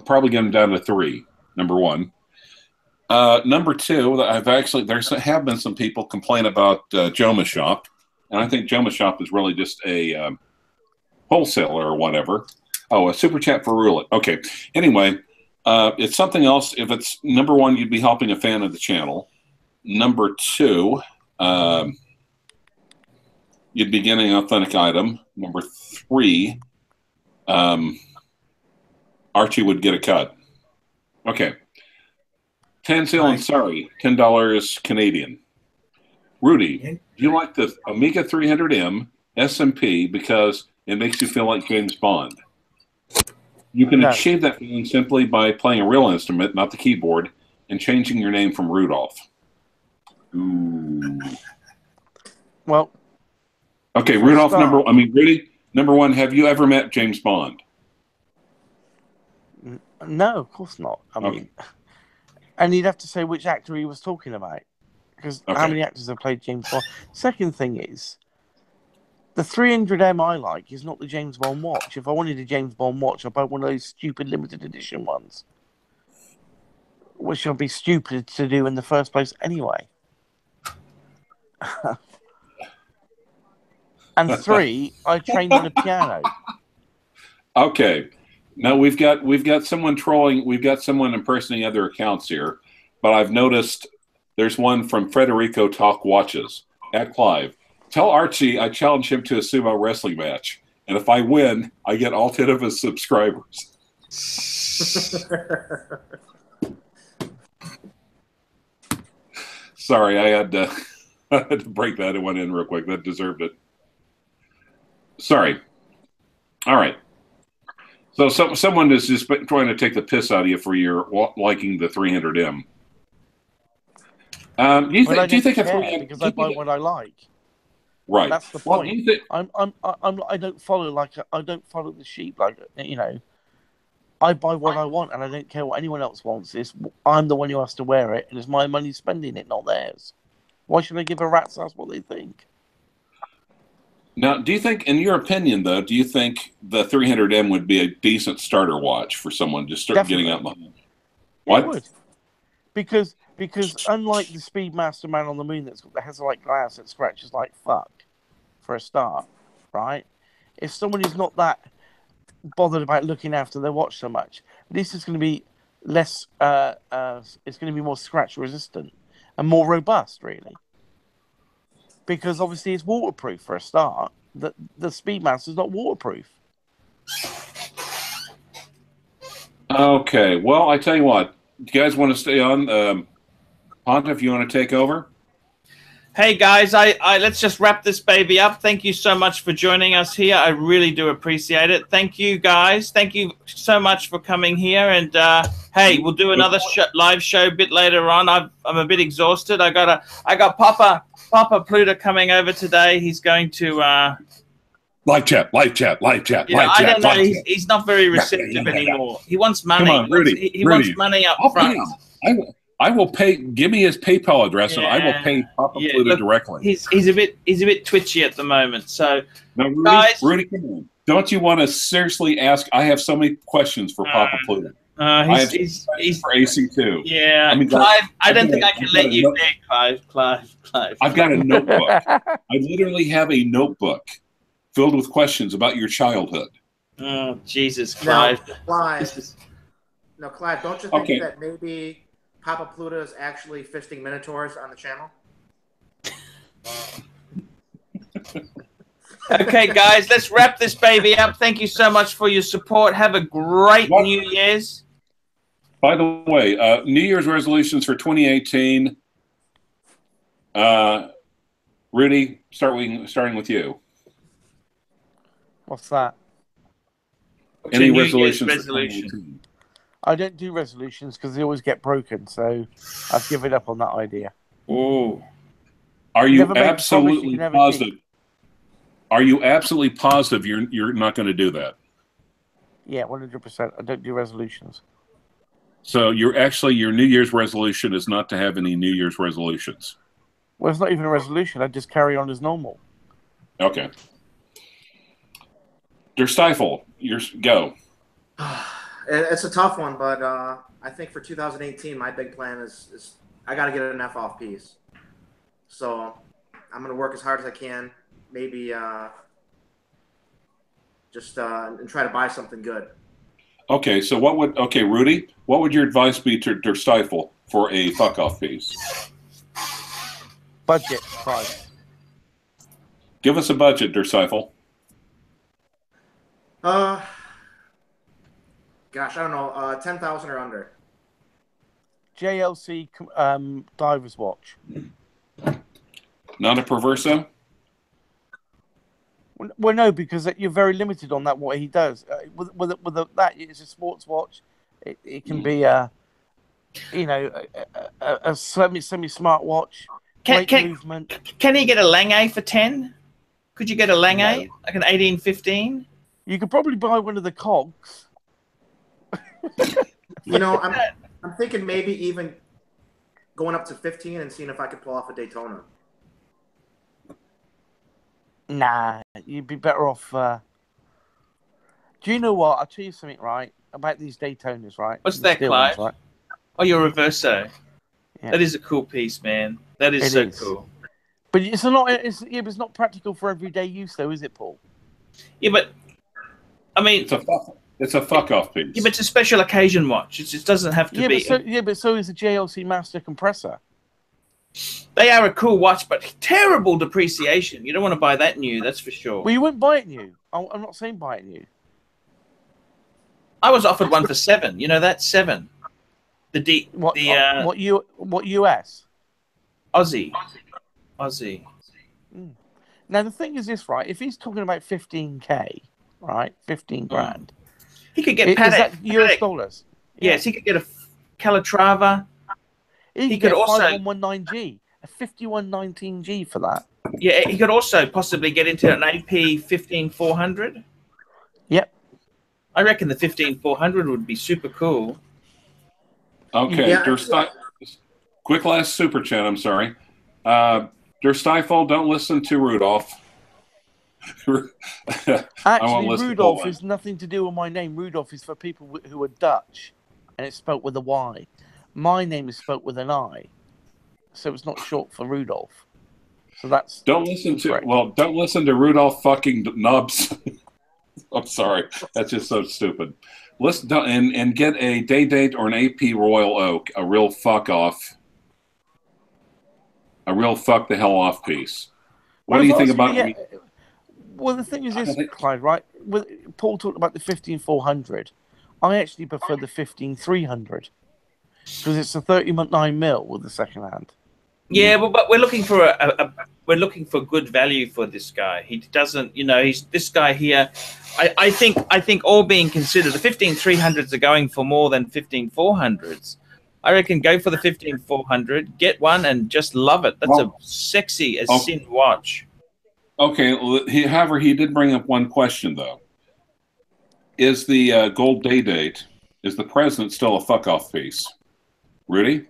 Probably get him down to $3,000. Number one. Number two, there have been some people complain about Joma Shop, and I think Joma Shop is really just a wholesaler or whatever. Oh, a super chat for Roulette. Okay. Anyway, it's something else. If it's number one, you'd be helping a fan of the channel. Number two, you'd be getting an authentic item. Number three, Archie would get a cut. Okay. Tansel and sorry, $10 Canadian. Rudy, do you like the Amiga 300M SMP because it makes you feel like James Bond? You can achieve that feeling simply by playing a real instrument, not the keyboard, and changing your name from Rudolph. Ooh. Well. Okay, Rudolph, Rudy, number one, have you ever met James Bond? No, of course not. I mean, and you'd have to say which actor he was talking about. Because how many actors have played James Bond? Second thing is, The 300M I like is not the James Bond watch. If I wanted a James Bond watch, I'd buy one of those stupid limited edition ones, which would be stupid to do in the first place anyway. And 3, I trained on a piano. Okay. Now we've got someone trolling. We've got someone impersonating other accounts here, but I've noticed there's one from Federico Talk Watches at Clive. Tell Archie I challenge him to a sumo wrestling match, and if I win, I get all 10 of his subscribers. Sorry, I had to break that one in real quick. That deserved it. Sorry. All right. So someone is just trying to take the piss out of you for your liking the 300M. Do you think a 300? Because I buy what I like. Right. That's the Well, point. I don't follow the sheep. Like, you know, I buy what I want, and I don't care what anyone else wants. I'm the one who has to wear it, and it's my money spending it, not theirs. Why should I give a rat's ass what they think? Now, do you think, in your opinion, though, do you think the 300M would be a decent starter watch for someone just start getting out in the home? What? It would. Because unlike the Speedmaster Man on the Moon that has like glass that scratches like fuck, for a start, right? If someone is not that bothered about looking after their watch so much, this is going to be less. It's going to be more scratch resistant and more robust, really. Because obviously it's waterproof for a start. The Speedmaster is not waterproof. Okay. Well, I tell you what. Do you guys want to stay on? Ponta, if you want to take over. Hey guys, I let's just wrap this baby up. Thank you so much for joining us here. I really do appreciate it. Thank you guys. Thank you so much for coming here. And hey, we'll do another live show a bit later on. I'm a bit exhausted. I got Papa Pluta coming over today. He's going to live chat. Yeah, I don't know. He's not very receptive anymore. He wants money. Come on, Rudy. He wants money up front. I will pay. Give me his PayPal address, and I will pay Papa Pluta directly. He's a bit twitchy at the moment. So, now, Rudy, guys, Rudy, come on. Don't you want to seriously ask? I have so many questions for Papa Pluta. He's for AC2. Yeah, I mean, Clive. I don't think I can let you there, Clive. I've got a notebook. I literally have a notebook filled with questions about your childhood. Oh, Jesus, Clive. No, Clive, don't you think that maybe Papa Pluta is actually fisting minotaurs on the channel? Okay, guys, let's wrap this baby up. Thank you so much for your support. Have a great New Year's. By the way, New Year's resolutions for 2018. Rudy, starting with you. What's that? Any resolutions? I don't do resolutions because they always get broken, so I've given up on that idea. Oh, are you absolutely positive? Are you absolutely positive you're not going to do that? Yeah, 100%. I don't do resolutions. So your New Year's resolution is not to have any New Year's resolutions. Well, it's not even a resolution. I just carry on as normal. Okay. Der Stifle, go. It's a tough one, but I think for 2018, my big plan is I got to get an F-off piece. So I'm going to work as hard as I can. Maybe just and try to buy something good. Okay, so Rudy, what would your advice be to Der Stifle for a fuck-off piece? Budget price. Give us a budget, Der Stifle. Gosh, I don't know, 10,000 or under. JLC diver's watch. Not a Perverso? Well, no, because you're very limited on that. What he does with that, it's a sports watch. It can be a semi-smart watch. Movement. Can he get a Lange for 10? Could you get a Lange like an 1815? You could probably buy one of the cogs. I'm thinking maybe even going up to 15 and seeing if I could pull off a Daytona. Nah, you'd be better off. Do you know what? I'll tell you something, right? About these Daytonas, right? What's The that, steel Clive? ones, right? Oh, your reverso. Yeah. That is a cool piece, man. That is so cool. But it's not. But it's not practical for everyday use, though, is it, Paul? Yeah, but I mean, it's a fuck off piece. Yeah, but it's a special occasion watch. It doesn't have to be. But so is a JLC Master compressor. They are a cool watch, but terrible depreciation. You don't want to buy that new, that's for sure. Well, you wouldn't buy it new. I'm not saying buy it new. I was offered one for $7. You know that $7. What US? Aussie. Now the thing is this, right? If he's talking about 15K, right, 15 grand, he could get is that US dollars? Yes, he could get a Calatrava. He could also 5119G, a 5119G for that. Yeah, he could also possibly get into an AP 15400. Yep. I reckon the 15400 would be super cool. Okay, yeah, quick last super chat. I'm sorry. Der Stifle, don't listen to Rudolph. Actually, Rudolph has nothing to do with my name. Rudolph is for people who are Dutch, and it's spelt with a Y. My name is spelt with an I, so it's not short for Rudolph. So that's don't listen to Rudolph fucking Nubs. I'm sorry, that's just so stupid. Listen and get a day date or an AP Royal Oak, a real fuck off, a real fuck the hell off piece. What do you think about me? Well, the thing is this, Clyde, right? Paul talked about the 15400. I actually prefer the 15300 because it's a 30.9 mil with the second hand. Yeah, but we're looking for we're looking for good value for this guy. He doesn't, he's this guy here. I think all being considered, the 15300s are going for more than 15400s. I reckon go for the 15400, get one, and just love it. That's a sexy as sin watch. Okay, however, he did bring up one question though. Is the gold day date, is the President still a fuck off piece? Rudy?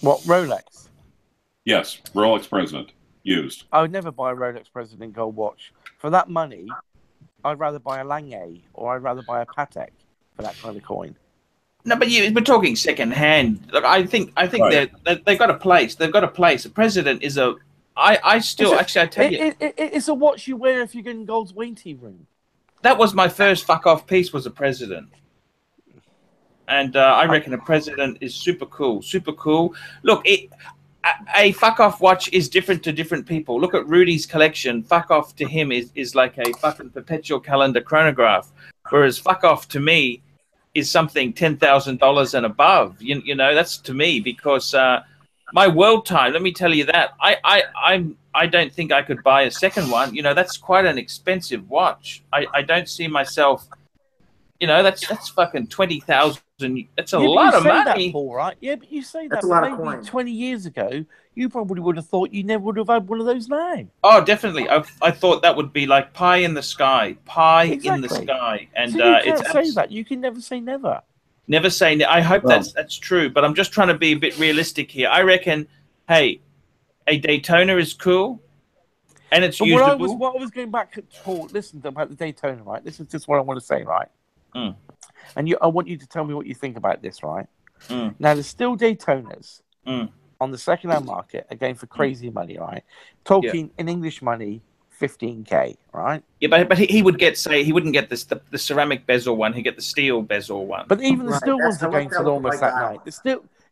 What, Rolex? Yes, Rolex President, used. I would never buy a Rolex President gold watch. For that money, I'd rather buy a Lange or I'd rather buy a Patek for that kind of coin. No, but we're talking second hand. Look, I think they've got a place. They've got a place. The President is a. I tell you, it's a watch you wear if you're in Gold's waiting room. That was my first fuck off piece. Was a President. And I reckon a President is super cool. Super cool. Look, a fuck off watch is different to different people. Look at Rudy's collection. Fuck off to him is like a fucking perpetual calendar chronograph, whereas fuck off to me is something $10,000 and above. You know, that's to me because my world time. Let me tell you that I don't think I could buy a second one. You know, that's quite an expensive watch. I don't see myself. You know, that's fucking 20,000. That's a lot of money. That, Paul, right? Yeah, but you say that's that maybe 20 years ago, you probably would have thought you never would have had one of those now. Oh, definitely. I thought that would be like pie in the sky, in the sky, and so you can't say that. You can never say never. Never say. I hope that's true, but I'm just trying to be a bit realistic here. I reckon, hey, a Daytona is cool, and it's usable. What I was going back to Paul, listen about the Daytona, right? This is just what I want to say, right? Mm. And I want you to tell me what you think about this, right? Mm. Now, there's still Daytonas on the second-hand market, again, for crazy money, right? Talking in English money, 15K, right? Yeah, but he would get, he wouldn't get the ceramic bezel one. He'd get the steel bezel one. But even the steel ones are going for almost that night.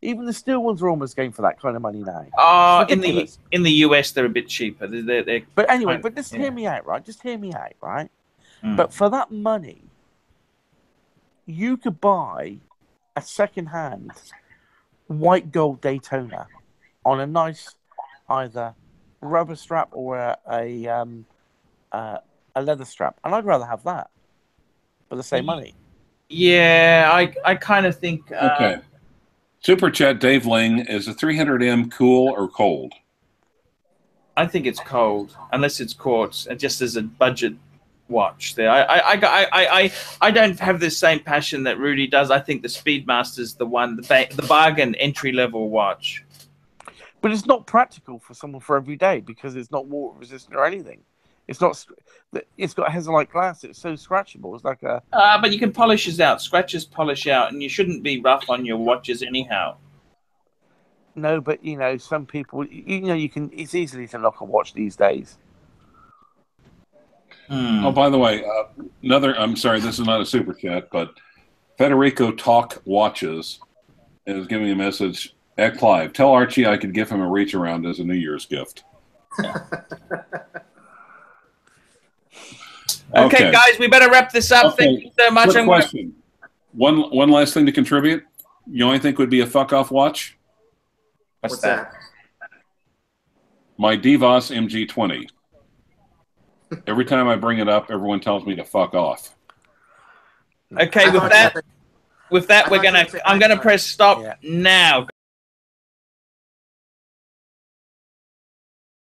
Even the steel ones are almost going for that kind of money now. In the US, they're a bit cheaper. They're but anyway, just hear me out, right? Just hear me out, right? Mm. But for that money, you could buy a second-hand white gold Daytona on a nice either rubber strap or a leather strap, and I'd rather have that for the same money. Yeah, I kind of think. Okay. Super chat, Dave Ling, is a 300M cool or cold? I think it's cold, unless it's quartz, and just as a budget watch there. I don't have the same passion that Rudy does. I think the Speedmaster is the one, the bargain entry level watch. But it's not practical for someone for every day because it's not water resistant or anything. It's not. It's got Hazelite glass. It's so scratchable. It's like a. But you can polish out. Scratches polish out, and you shouldn't be rough on your watches anyhow. No, but you know, some people. You know, you can. It's easily to knock a watch these days. Oh, by the way, I'm sorry, this is not a super chat, but Federico Talk Watches is giving me a message. At Clive, tell Archie I could give him a reach around as a New Year's gift. Okay, guys, we better wrap this up. Okay. Thank you so much. Quick question. One last thing to contribute. You know, I think would be a fuck off watch. What's that? My DeVos MG20. Every time I bring it up, everyone tells me to fuck off. Okay, with that, I'm gonna press stop now.